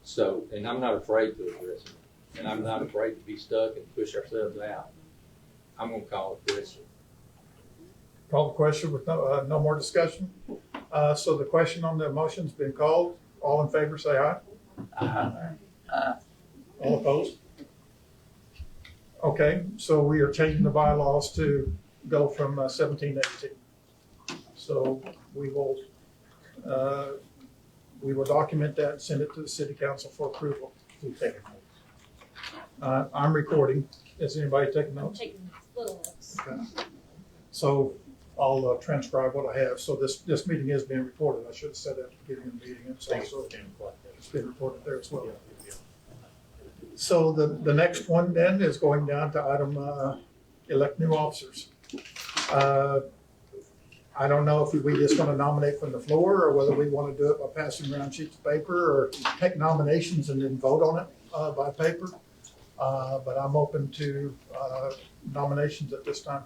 So, and I'm not afraid to address it. And I'm not afraid to be stuck and push ourselves out. I'm gonna call it quits. Call the question with no more discussion. So the question on the motion's been called. All in favor, say aye. All opposed? Okay, so we are changing the bylaws to go from 17 to 18. So we will document that and send it to the city council for approval. Who's taking notes? I'm recording. Is anybody taking notes? Taking little notes. Okay. So I'll transcribe what I have. So this meeting is being recorded. I should have said that at the beginning of the meeting. It's also it's being recorded there as well. So the next one then is going down to item elect new officers. I don't know if we just want to nominate from the floor or whether we want to do it by passing around sheets of paper or take nominations and then vote on it by paper. But I'm open to nominations at this time.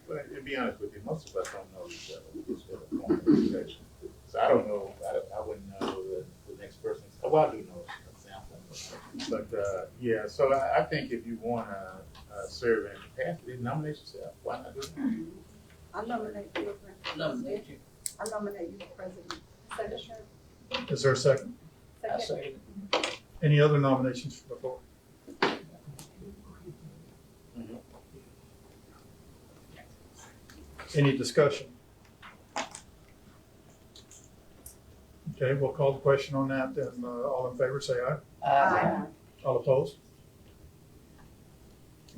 But to be honest with you, most of us don't know each other. We just have a formal conversation. So I don't know, I wouldn't know the next person. Well, I do know an example. But, yeah, so I think if you want to serve in capacity, nominate yourself. Why not do that? I nominate you. Nominate you. I nominate you for president. Is there a second? I second it. Any other nominations from the floor? Any discussion? Okay, we'll call the question on that then. All in favor, say aye. Aye. All opposed?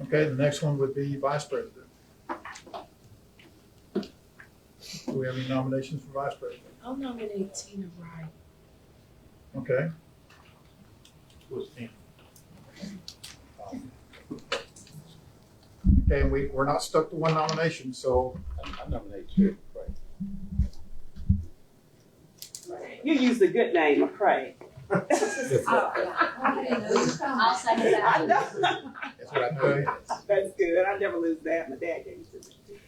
Okay, the next one would be vice president. Do we have any nominations for vice president? I'll nominate Tina Wright. Okay, Who's team? okay, and we're not stuck to one nomination, so I nominate you. You use the good name, McCray. I'll second I that. know. That's what I know. That's good. I never lose that. My dad gave me to me.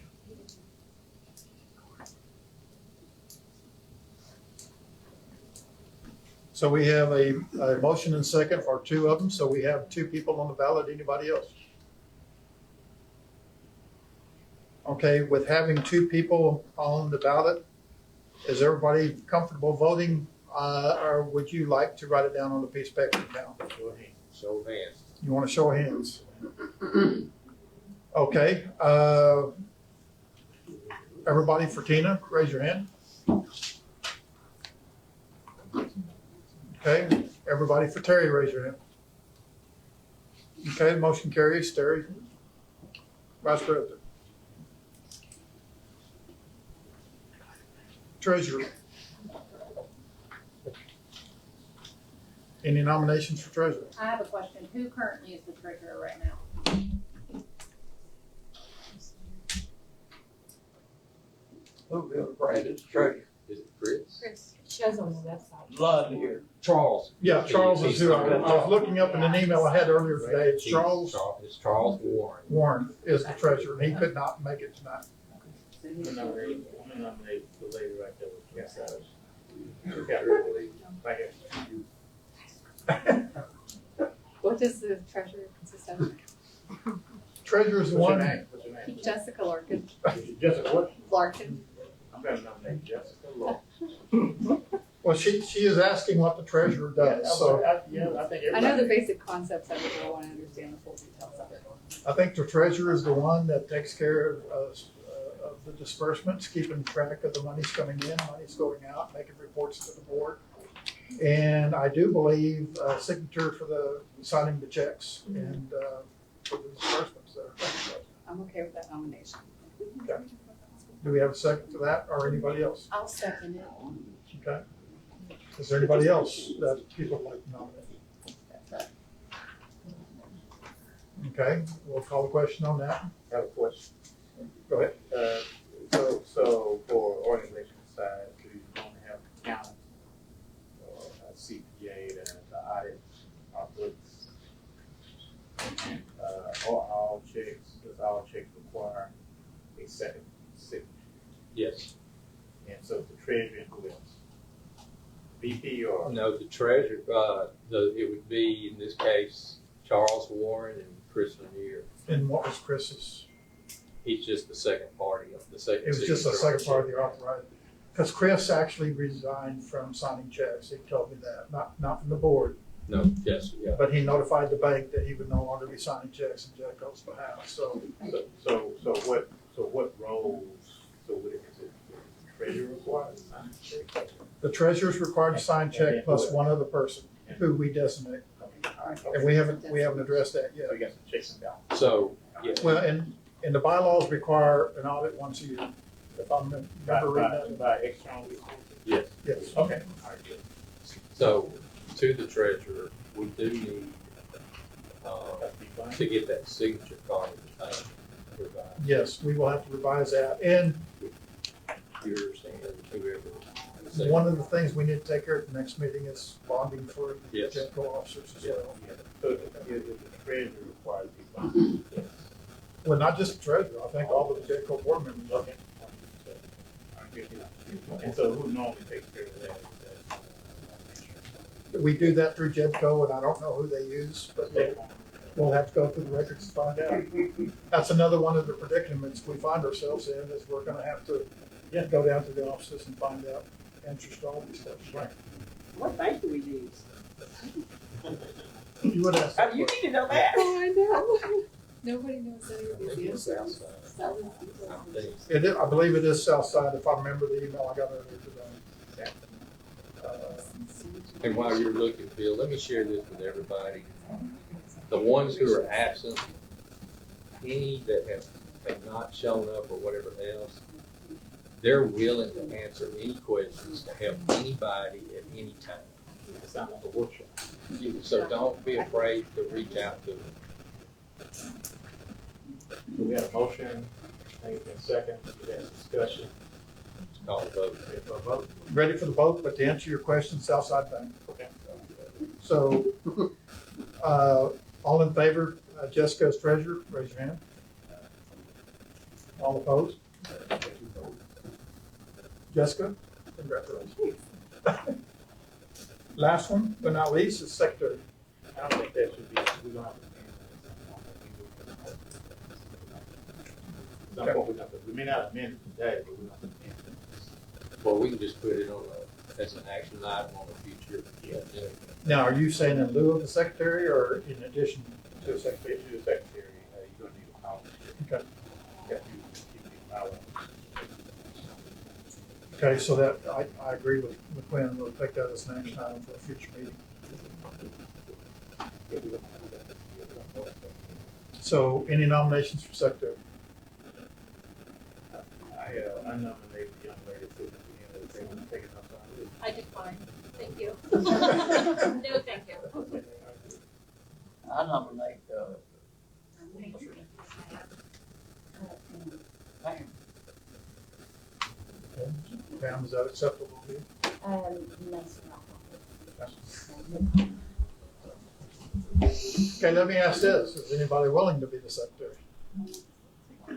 so we have a motion and second for two of them, so we have two people on the ballot. Anybody else? Okay, with having two people on the ballot, is everybody comfortable voting, or would you like to write it down on a piece of paper now? Show of hands. You want to show of hands? Okay, everybody for Tina, raise your hand. Okay, everybody for Terry, raise your hand. Okay, motion carries. Terry, Vice President. Treasurer. Any nominations for treasurer? I have a question. Who currently is the treasurer right now? Who Brad is treasurer? Is it Chris? Chris. Shows on the website. Love to hear. Charles. Yeah, Charles is who I was looking up in an email I had earlier today. It's Charles It's Charles Warren. Warren is the treasurer, and he could not make it tonight. I'm gonna nominate the lady right there with Yes, What does the treasurer consist of? Treasurer is the one. What's your name? Jessica Larkin. Jessica what? Larkin. I'm gonna nominate Jessica Law. Well, she is asking what the treasurer does, so I think I know the everybody. basic concepts of it, but I want to understand the full details of it. I think the treasurer is the one that takes care of the disbursements, keeping track of the monies coming in, monies going out, making reports to the board. And I do believe signature for the signing the checks and for the disbursements there. I'm okay with that nomination. Okay. Do we have a second to that or anybody else? I'll second it. Okay. Is there anybody else that people would like to nominate? Okay, we'll call the question on that. I have a question. Go ahead. So for organization side, do you only have an accountant or a CPA to audit our books? Or all checks, does all checks require a second signature? Yes. And so the treasurer and who else? VP or? No, the treasurer, it would be, in this case, Charles Warren and Chris Lanier. And what was Chris's? He's just the second party of the second. It was just a signature on second the part of check. the authorized. Because Chris actually resigned from signing checks. He told me that, not from the board, No, yes, yeah. but he notified the bank that he would no longer be signing checks on JEDCO's behalf. So So what roles, is it treasurer required to sign a check? the treasurer's required to sign check plus one other person who we designate. And we haven't addressed that yet. So you got some checks and balances. So, yeah. Well, and the bylaws require an audit once a year. If I remember reading that. By external resources? Yes. Yes. Okay, all right, good. So, to the treasurer, we do need, That'd be fine. to get that signature card revised. Yes, we will have to revise that. And Yours and whoever. one of the things we need to take care of at the next meeting is bonding for the Yes. JEDCO officers as well. Yeah. So the treasurer required to be fine. Well, not just the treasurer, I think all of the JEDCO board members. Okay. All right, good. And so who normally takes care of that? We do that through JEDCO, and I don't know who they use, but we'll have to go through the records to find out. That's another one of the predicaments we find ourselves in, is we're gonna have to go down to the offices and find out answers to all these questions. Right. What bank do we use? You would ask. that You question. need to know that. Oh, I know. Nobody knows any of these answers. It is, I believe it is Southside, if I remember the email I got earlier today. And while you're looking, Bill, let me share this with everybody. The ones who are absent, any that have not shown up or whatever else, they're willing to answer any questions to help anybody at any time. It sounds like a workshop. So don't be afraid to reach out to them. We have a motion, I think it's been second, we had discussion. It's called a vote. Ready for a vote? Ready for the vote, but to answer your question, Southside Bank. Okay. So, all in favor, Jessica as treasurer, raise your hand. All opposed? Jessica, congratulations. Last one, but not least, is secretary. I don't think that should be, we don't have to. Some point we have to, we may not amend it today, but we don't have to amend it. Well, we can just put it on as an action item on a future agenda. Now, are you saying in lieu of the secretary or in addition to the secretary? To the secretary, you're gonna need a policy. Okay. Yeah, you keep the power. Okay, so that, I agree with Quinn, we'll take that as an action item for a future meeting. So, any nominations for secretary? I nominate the young lady sitting at the end of the take enough time. I decline. Thank you. No, thank you. I nominate, Pam. Pam, is that acceptable to you? That's not. Okay, let me ask this, is anybody willing to be the secretary? I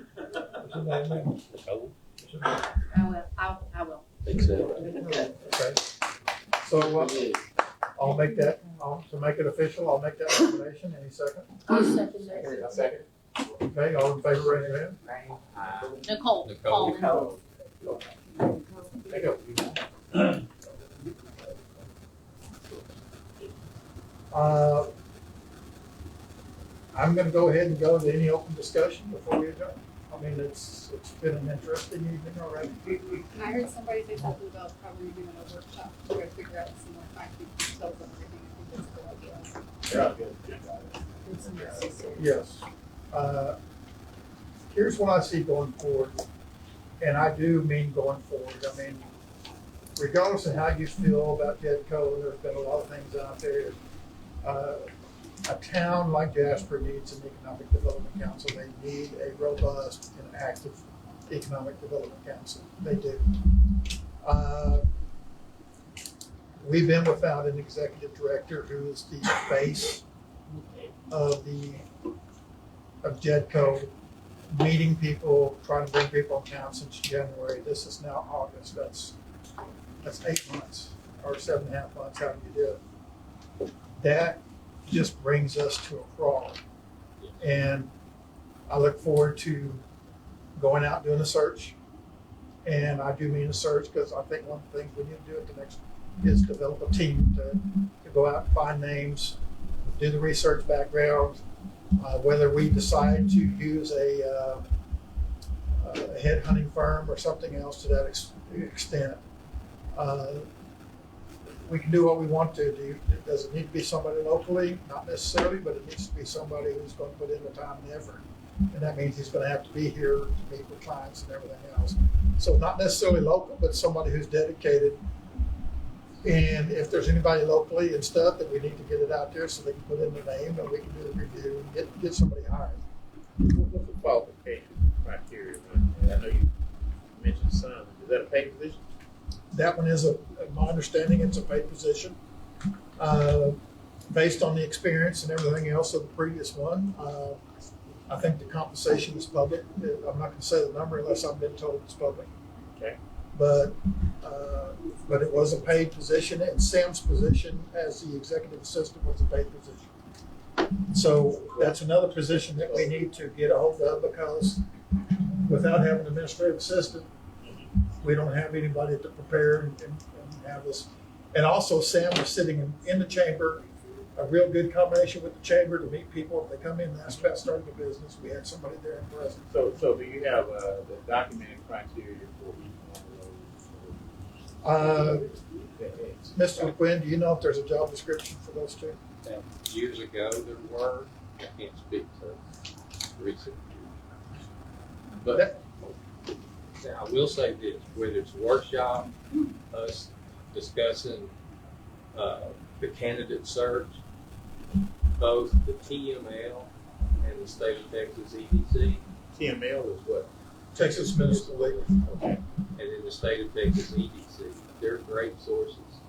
will. Okay, so I'll make that, to make it official, I'll make that nomination. Any second? I'll second that. Second. Okay, all in favor, raise your hand. Nicole. Nicole. There you go. I'm gonna go ahead and go to any open discussion before we adjourn. I mean, it's been an interesting evening already. And I heard somebody say something about probably doing a workshop to try to figure out some more concrete details on everything. I think that's a good idea. Yes. Here's what I see going forward, and I do mean going forward. I mean, regardless of how you feel about JEDCO, there's been a lot of things out there. A town like Jasper needs an economic development council. They need a robust and active economic development council. They do. We've been without an executive director who is the face of JEDCO, meeting people, trying to bring people in town since January. This is now August. That's 8 months or 7.5 months, however you do it. That just brings us to a crawl. And I look forward to going out doing a search. And I do mean a search because I think one of the things we need to do at the next is develop a team to go out and find names, do the research background, whether we decide to use a headhunting firm or something else to that extent. We can do what we want to do. Does it need to be somebody locally? Not necessarily, but it needs to be somebody who's going to put in the time and effort. And that means he's going to have to be here to meet with clients and everything else. So not necessarily local, but somebody who's dedicated. And if there's anybody locally and stuff, then we need to get it out there so they can put in their name and we can do the review and get somebody hired. What's the qualification criteria? I know you mentioned some. Is that a paid position? That one is my understanding, it's a paid position. Based on the experience and everything else of the previous one, I think the compensation is public. I'm not gonna say the number unless I've been told it's public. Okay. But it was a paid position, and Sam's position as the executive assistant was a paid position. So that's another position that we need to get a hold of, because without having an administrative assistant, we don't have anybody to prepare and have this. And also Sam was sitting in the chamber, a real good combination with the chamber to meet people if they come in and ask about starting a business. We had somebody there in person. So do you have the documented criteria for each one of those? Mr. Quinn, do you know if there's a job description for those two? Years ago there were, I can't speak to recent years. But I will say this, whether it's a workshop, us discussing the candidate search, both the TML and the state of Texas EDC. TML is what? Texas Municipal League. Okay. And in the state of Texas EDC, they're great sources.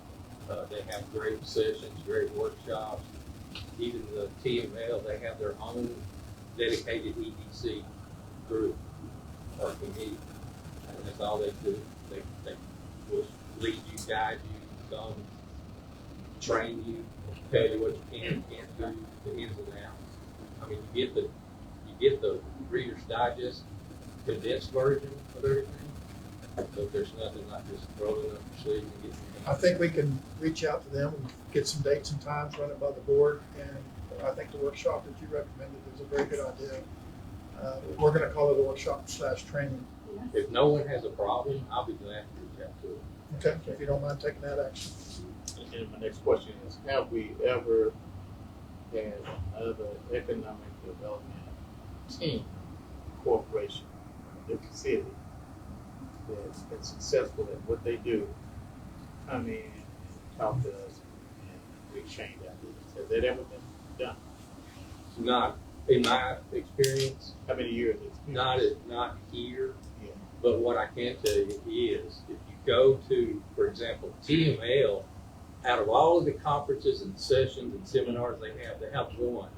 They have great sessions, great workshops. Even the TML, they have their own dedicated EDC group or committee. And that's all they do. They will lead you, guide you, train you, tell you what you can and can't do, the ins and outs. I mean, you get the Reader's Digest condensed version of everything. So there's nothing like just rolling up your sleeve and getting your hands. I think we can reach out to them and get some dates and times, run it by the board, and I think the workshop that you recommended is a very good idea. We're going to call it a workshop/training. If no one has a problem, I'll be glad to reach out to them. Okay, if you don't mind taking that action. And my next question is, have we ever had another economic development team, corporation, different city, that's been successful at what they do come in and talk to us and we exchange ideas. Has that ever been done? Not in my experience, How many years experience? not here. Yeah. But what I can tell you is, if you go to, for example, TML, out of all of the conferences and sessions and seminars they have one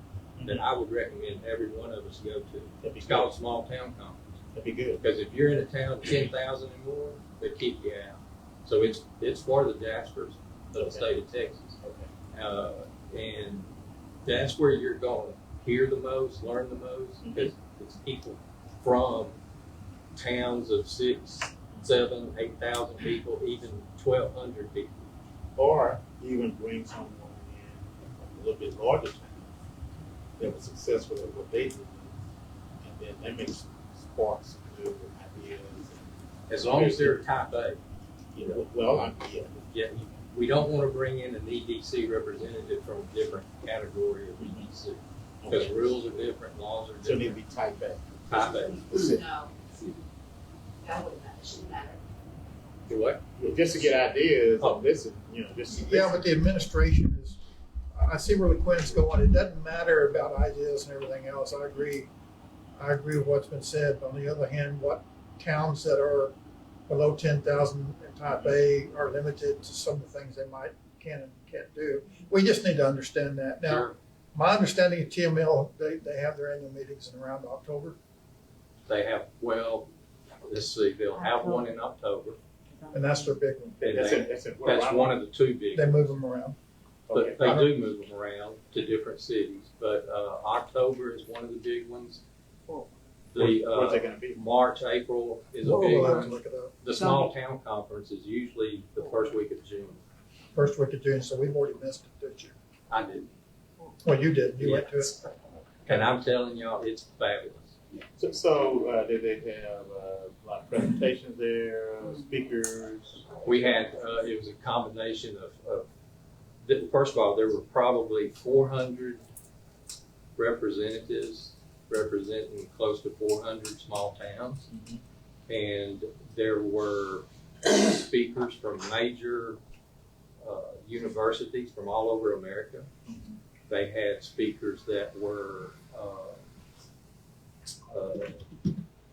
that I would recommend every one of us go to. That'd be It's called good. Small Town Conference. That'd be good. Because if you're in a town of 10,000 and more, they kick you out. So it's for the Jaspers of the state of Texas. Okay. And that's where you're going to hear the most, learn the most, because it's people from towns of 6, 7, 8,000 people, even 1,200 people. Or even bring someone in from a little bit larger town that was successful at what they do, and then that makes sparks new ideas. As long as they're type A. You know, well, Yeah, we don't want to bring in an EDC representative from a different category of EDC. Because rules are different, laws are So it need different. to be type A. Type A. No. That wouldn't matter, shouldn't matter. Do what? Just to get ideas Oh. of listen, you know, just Yeah, but the administration is, I see where the Quinn's going. It doesn't matter about ideas and everything else. I agree with what's been said. But on the other hand, what towns that are below 10,000 in type A are limited to some of the things they can and can't do. We just need to understand that. Now, Sure. my understanding of TML, they have their annual meetings in around October, They have, well, let's see, they'll have one in October. and that's their big one. And that's that's one of the two big They ones. move them around. Okay. But they do move them around to different cities. But October is one of the big ones. The Where's it gonna be? March, April is a We'll big have to one. look it up. The small town conference is usually the first week of June. First week of June, so we've already missed it, didn't you? I did. Well, you did. You went to it. And I'm telling y'all, it's fabulous. So did they have a lot of presentations there, speakers? We had, it was a combination of first of all, there were probably 400 representatives representing close to 400 small towns. And there were speakers from major universities from all over America. They had speakers that were,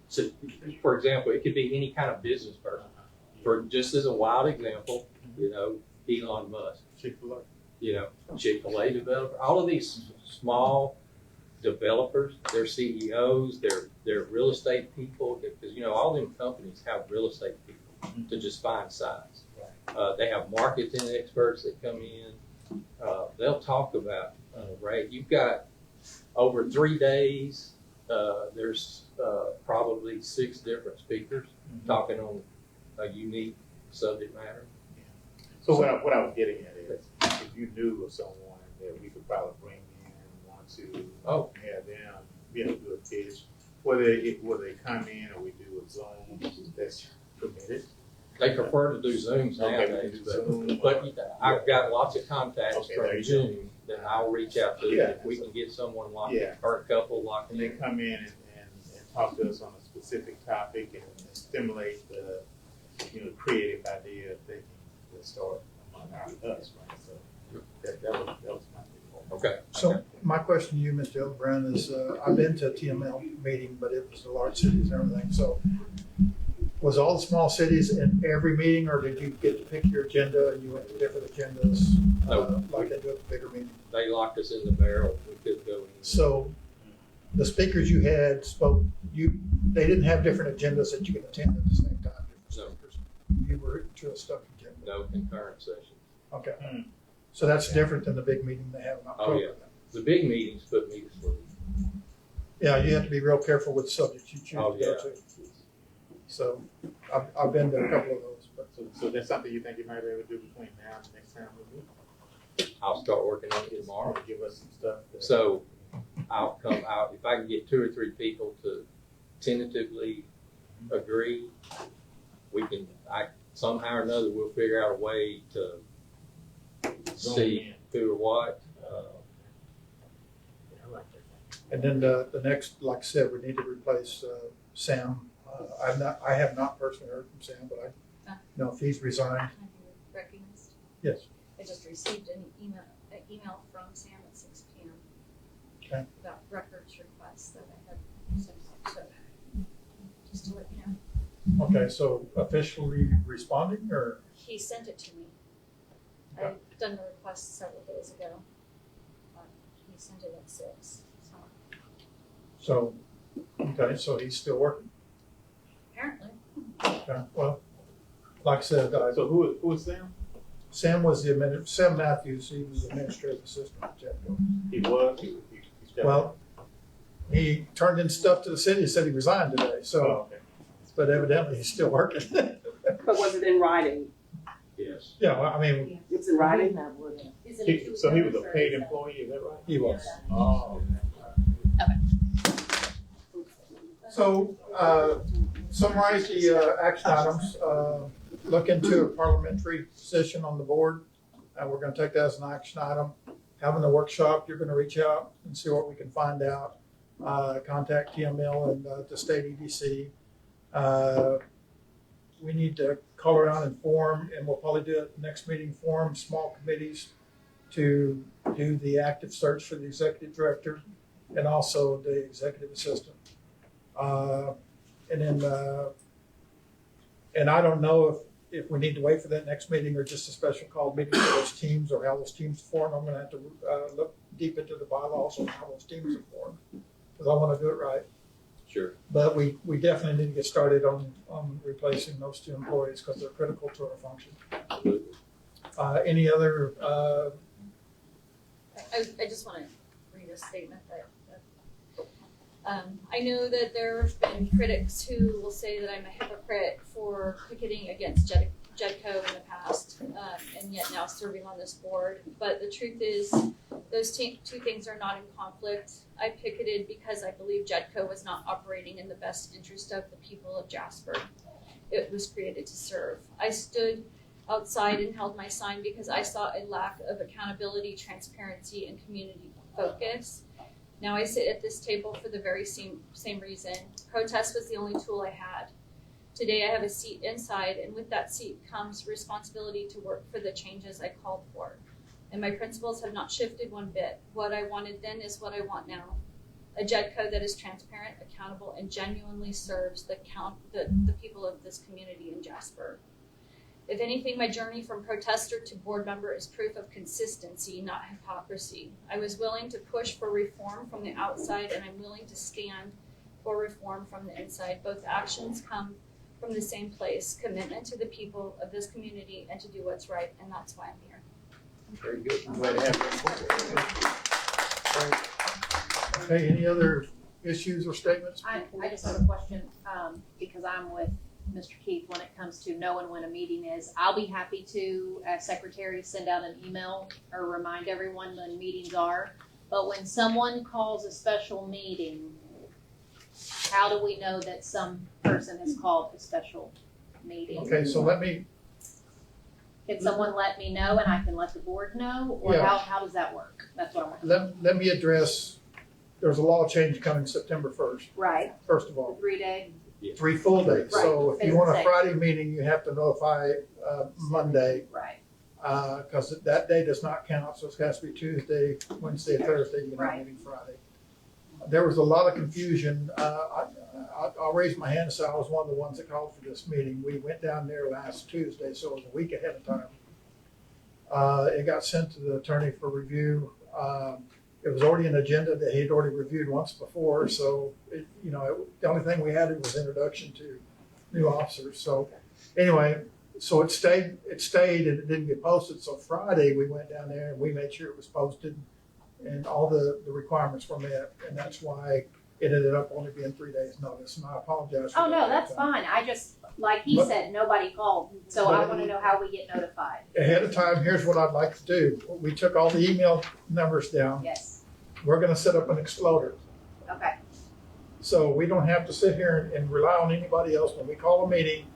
so, for example, it could be any kind of business person. For just as a wild example, you know, Elon Musk, Chick-fil-A. you know, Chick-fil-A developer, all of these small developers, they're CEOs, they're real estate people, because, you know, all them companies have real estate people to just find sites. They have marketing experts that come in. They'll talk about, Ray, you've got over 3 days, there's probably 6 different speakers talking on a unique subject matter. So what I was getting at is, if you knew of someone that we could probably bring in, want to have them be able to do a pitch, whether they come in or we do a Zoom, that's permitted. They prefer to do Zooms Okay, nowadays, we do Zoom. but I've got lots of contacts Okay, from there you June that I'll reach out to Yeah. if we can get someone locked Yeah. or a couple locked And they in. come in and talk to us on a specific topic and stimulate the, you know, creative idea of thinking that start among us, right? So that was my thing. Okay. So my question to you, Mr. Hildebrand, is I've been to a TML meeting, but it was the large cities and everything. So was all the small cities in every meeting, or did you get to pick your agenda and you went to different agendas like they do at the bigger meeting? They locked us in the barrel. We couldn't go in. So the speakers you had spoke, they didn't have different agendas that you could attend at the same time. No. You were to a stuck agenda. No concurrent session. Okay. So that's different than the big meeting they have in October. Oh, yeah. The big meetings put me to sleep. Yeah, you have to be real careful with the subjects you choose Oh, to go yeah. to. So I've been to a couple of those, but So that's something you think you might be able to do between now and the next time we meet? I'll start working on it tomorrow. Give us some stuff. So I'll come out, if I can get 2 or 3 people to tentatively agree, somehow or another, we'll figure out a way to see who or what. and then the next, like I said, we need to replace Sam. I have not personally heard from Sam, but I know if he's resigned. Recognize Yes. I just received an email from Sam at 6 p.m. Okay. about records requests that I had sent out, so just to let you know. Okay, so officially responding or? He sent it to me. I've done the request several days ago. He sent it at 6, so Okay, so he's still working. apparently. Okay, well, like I said, So who is Sam? Sam was Sam Matthews, he was the administrative assistant at JEDCO. He was. He stepped Well, he turned in stuff to the city, said he resigned today, down. so, Oh, okay. but evidently he's still working. But was it in writing? Yes. Yeah, well, I mean, It's in writing? So he was a paid employee, is that right? he was. Oh. So, summarize the action items. Look into a parliamentary position on the board. We're gonna take that as an action item. Having the workshop, you're gonna reach out and see what we can find out. Contact TML and the state EDC. We need to call around and form, and we'll probably do it at the next meeting, form small committees to do the active search for the executive director and also the executive assistant. And I don't know if we need to wait for that next meeting or just a special call meeting for those teams or how those teams form. I'm gonna have to look deep into the bylaws on how those teams are formed, because I wanna do it right. Sure. But we definitely need to get started on replacing those 2 employees because they're critical to our function. Any other, I just want to read a statement that I know that there have been critics who will say that I'm a hypocrite for picketing against JEDCO in the past, and yet now serving on this board. But the truth is, those 2 things are not in conflict. I picketed because I believe JEDCO was not operating in the best interest of the people of Jasper. It was created to serve. I stood outside and held my sign because I saw a lack of accountability, transparency, and community focus. Now I sit at this table for the very same reason. Protest was the only tool I had. Today I have a seat inside, and with that seat comes responsibility to work for the changes I called for. And my principles have not shifted one bit. What I wanted then is what I want now. A JEDCO that is transparent, accountable, and genuinely serves the people of this community in Jasper. If anything, my journey from protester to board member is proof of consistency, not hypocrisy. I was willing to push for reform from the outside, and I'm willing to stand for reform from the inside. Both actions come from the same place, commitment to the people of this community and to do what's right, and that's why I'm here. Very good. I'm glad to have you. okay, any other issues or statements? I just have a question, because I'm with Mr. Keith when it comes to knowing when a meeting is. I'll be happy to, as secretary, send out an email or remind everyone when meetings are. But when someone calls a special meeting, how do we know that some person has called a special meeting? Okay, so Can someone let me know and I can let the board know? Or Yeah. how does that work? That's what I want to know. let me address, there's a law change coming September 1st, Right, first of the all. 3-day. 3 full days. So if you want a Right. Friday meeting, you have to notify Monday, Right, because that day does not count, so it has to be Tuesday, Wednesday, Thursday, you can have a Right. meeting Friday. There was a lot of confusion. I'll raise my hand and say I was one of the ones that called for this meeting. We went down there last Tuesday, so it was a week ahead of time. It got sent to the attorney for review. It was already an agenda that he had already reviewed once before, so the only thing we had was introduction to new officers. So anyway, so it stayed and it didn't get posted. So Friday we went down there and we made sure it was posted and all the requirements were met, and that's why it ended up only being 3 days notice. And I apologize for oh no, that. that's fine. I just, like he said, nobody called, so I want to know how we get notified. Ahead of time, here's what I'd like to do. We took all the email numbers down. Yes, We're gonna set up an exploder. okay, So we don't have to sit here and rely on anybody else. When we call a meeting,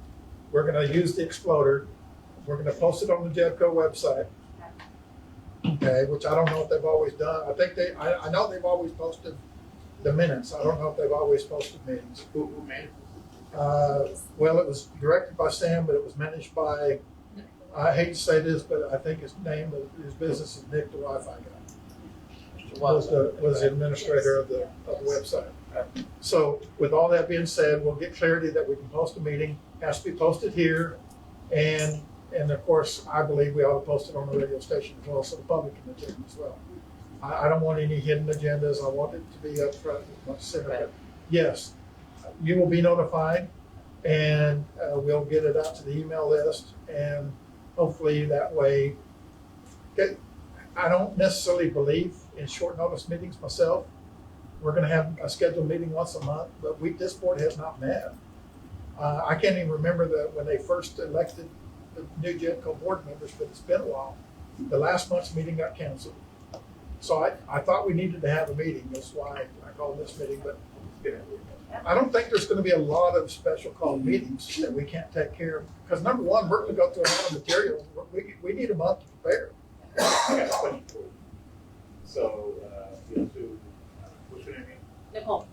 we're gonna use the exploder. We're gonna post it on the JEDCO website. Okay, which I don't know if they've always done. I know they've always posted the minutes. I don't know if they've always posted meetings. Who managed? Well, it was directed by Sam, but it was managed by I hate to say this, but I think his name of his business is Nick the Wi-Fi guy. Was the administrator of the website. So with all that being said, we'll get clarity that we can post a meeting, has to be posted here, and of course, I believe we ought to post it on the radio station as well, so the public can attend as well. I don't want any hidden agendas. I want it to be upfront. Yes, you will be notified, and we'll get it out to the email list, and hopefully that way. I don't necessarily believe in short notice meetings myself. We're going to have a scheduled meeting once a month, but this board has not met. I can't even remember when they first elected the new JEDCO board members, but it's been a while. The last month's meeting got canceled. So I thought we needed to have a meeting. That's why I called this meeting. But I don't think there's going to be a lot of special called meetings that we can't take care of. Because number one, we're going to go through a lot of material. We need a month to prepare. I got a question for you. So, what's your name again? Nicole.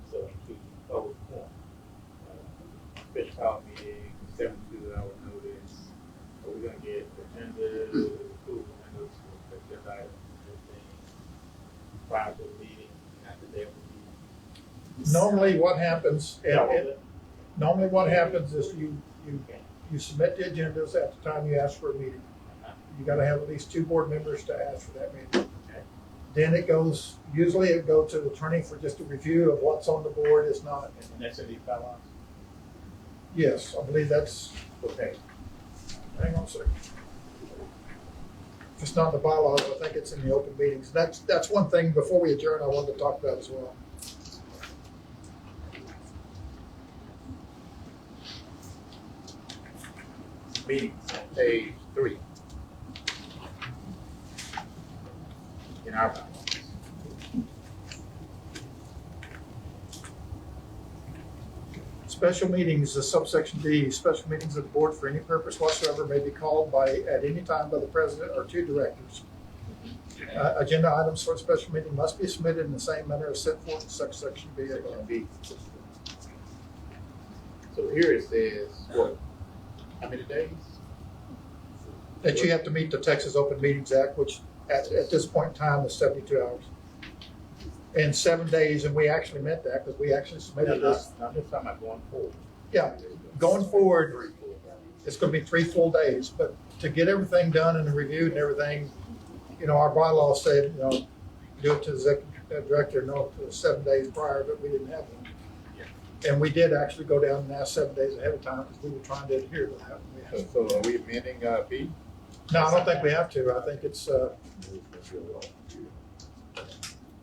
So, to vote for special call meeting, 72-hour notice. Are we gonna get agenda, approval, agenda items, everything prior to the meeting, after they will be? Normally, what happens? Normally, what happens is you submit the agendas at the time you ask for a meeting. You got to have at least 2 board members to ask for that meeting. Okay. Then usually it goes to the attorney for just a review of what's on the board, is not. And that's in these bylaws? Yes, I believe that's, Okay. hang on a second. If it's not in the bylaws, I think it's in the open meetings. That's one thing before we adjourn I wanted to talk about as well. Meetings, page 3. In our bylaws. Special meetings, subsection D, special meetings of the board for any purpose whatsoever may be called at any time by the president or 2 directors. Agenda items for a special meeting must be submitted in the same manner as set forth in subsection B. So here it says, what, how many days? That you have to meet the Texas Open Meetings Act, which at this point in time is 72 hours. And 7 days, and we actually meant that because we actually submitted this. I'm just talking about going forward. Yeah, going forward, it's going to be 3 full days, but to get everything done and reviewed and everything, our bylaw said, do it to the executive director, no, to 7 days prior, but we didn't have one. And we did actually go down and ask 7 days ahead of time because we were trying to adhere to that. So are we amending B? No, I don't think we have to. I think it's,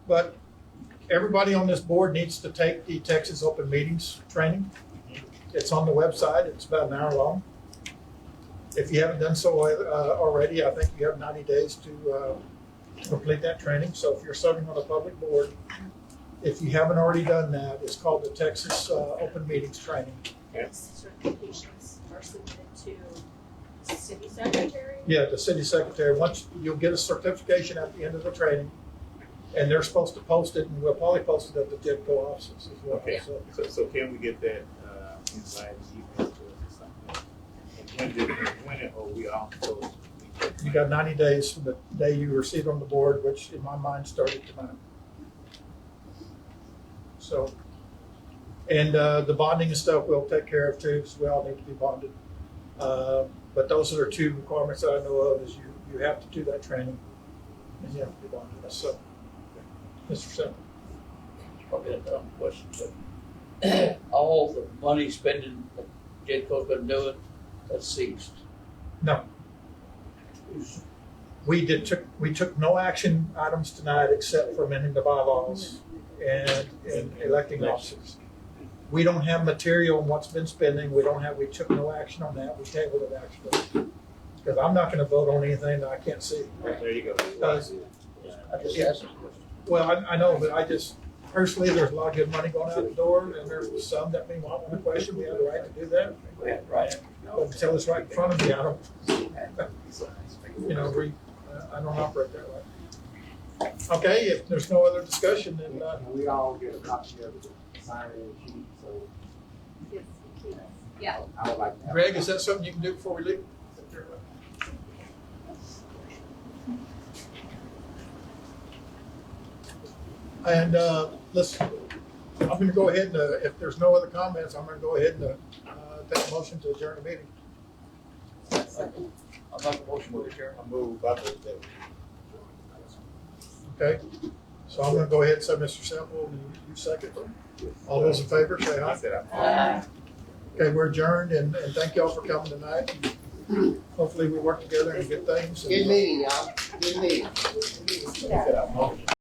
but everybody on this board needs to take the Texas Open Meetings training. It's on the website. It's about an hour long. If you haven't done so already, I think you have 90 days to complete that training. So if you're serving on a public board, if you haven't already done that, it's called the Texas Open Meetings Training. Certifications are submitted to the city secretary. Yeah, the city secretary. Once you'll get a certification at the end of the training, and they're supposed to post it, and we'll probably post it at the JEDCO offices as well. Okay. So can we get that inside email to us or something? And when are we all supposed to? You got 90 days from the day you receive on the board, which in my mind started tonight. So, and the bonding and stuff we'll take care of too, because we all need to be bonded. But those are 2 requirements that I know of: is you have to do that training, and you have to be bonded. So, Mr. Semple. Probably a dumb question, but all the money spending that JEDCO couldn't do it, that's ceased. No. We took no action items tonight except for amending the bylaws and electing officers. We don't have material on what's been spending. We took no action on that. We tabled it actually. Because I'm not going to vote on anything that I can't see. There you go. I just asked a question. Well, I know, but I just, personally, there's a lot of good money going out the door, and there's some that may want to question. We have the right to do that. We had right. But until it's right in front of me, I don't, I don't operate that way. Okay, if there's no other discussion, then, we all get a copy of the sign-in sheet, so. Yeah. I would like to have. Greg, is that something you can do before we leave? And I'm gonna go ahead and, if there's no other comments, I'm gonna go ahead and take a motion to adjourn the meeting. I'll make a motion with the chair. I move by the day. Okay, so I'm gonna go ahead and say, Mr. Sample, you second. All those in favor, say I aye. said I. Okay, we're adjourned, and thank y'all for coming tonight. Hopefully we work together and get things. Good meeting, y'all. Good meeting. I said I motion.